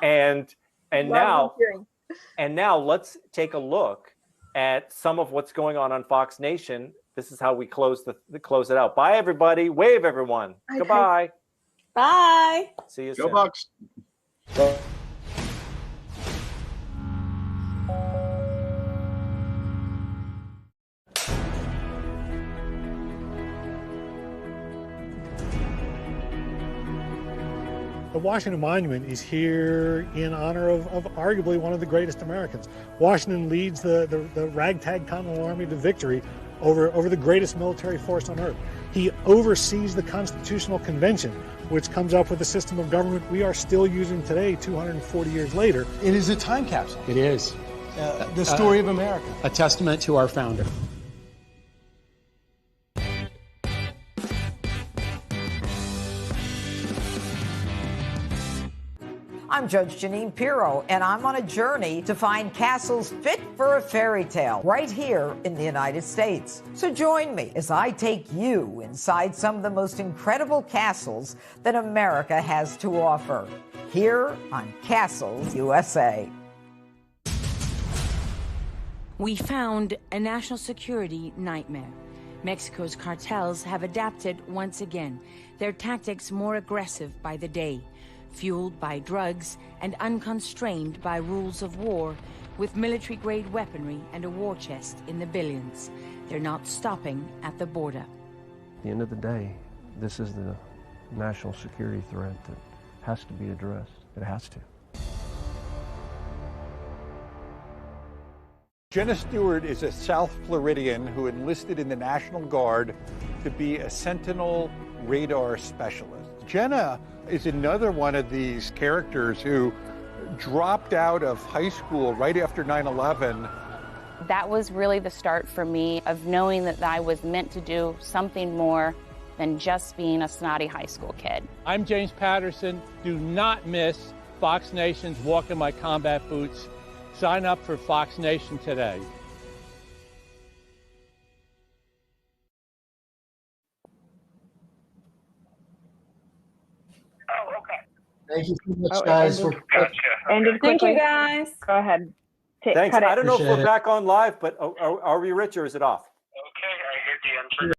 and now let's take a look at some of what's going on Fox Nation. This is how we close it out. Bye, everybody. Wave, everyone. Okay. Goodbye. Bye. See you Go soon. Bucks. The Washington Monument is here in honor of arguably one of the greatest Americans. Washington leads the ragtag Continental Army to victory over the greatest military force on earth. He oversees the Constitutional Convention, which comes up with a system of government we are still using today, 240 years later. It is a time capsule. It is. The story of America. A testament to our founder. I'm Judge Janine Pirro, and I'm on a journey to find castles fit for a fairy tale right here in the United States. So join me as I take you inside some of the most incredible castles that America has to offer, here on Castles USA. We found a national security nightmare. Mexico's cartels have adapted once again, their tactics more aggressive by the day, fueled by drugs and unconstrained by rules of war, with military-grade weaponry and a war chest in the billions. They're not stopping at the border. At the end of the day, this is the national security threat that has to be addressed. It has to. Jenna Stewart is a South Floridian who enlisted in the National Guard to be a Sentinel radar specialist. Jenna is another one of these characters who dropped out of high school right after 9/11. That was really the start for me of knowing that I was meant to do something more than just being a snotty high school kid. I'm James Patterson. Do not miss Fox Nation's Walk in My Combat Boots. Sign up for Fox Nation today. Thank you so much, guys. Thank you, guys. Go ahead. Thanks. I don't know if Appreciate we're it. back on live, but are we rich or is it off? Okay, I hit the end.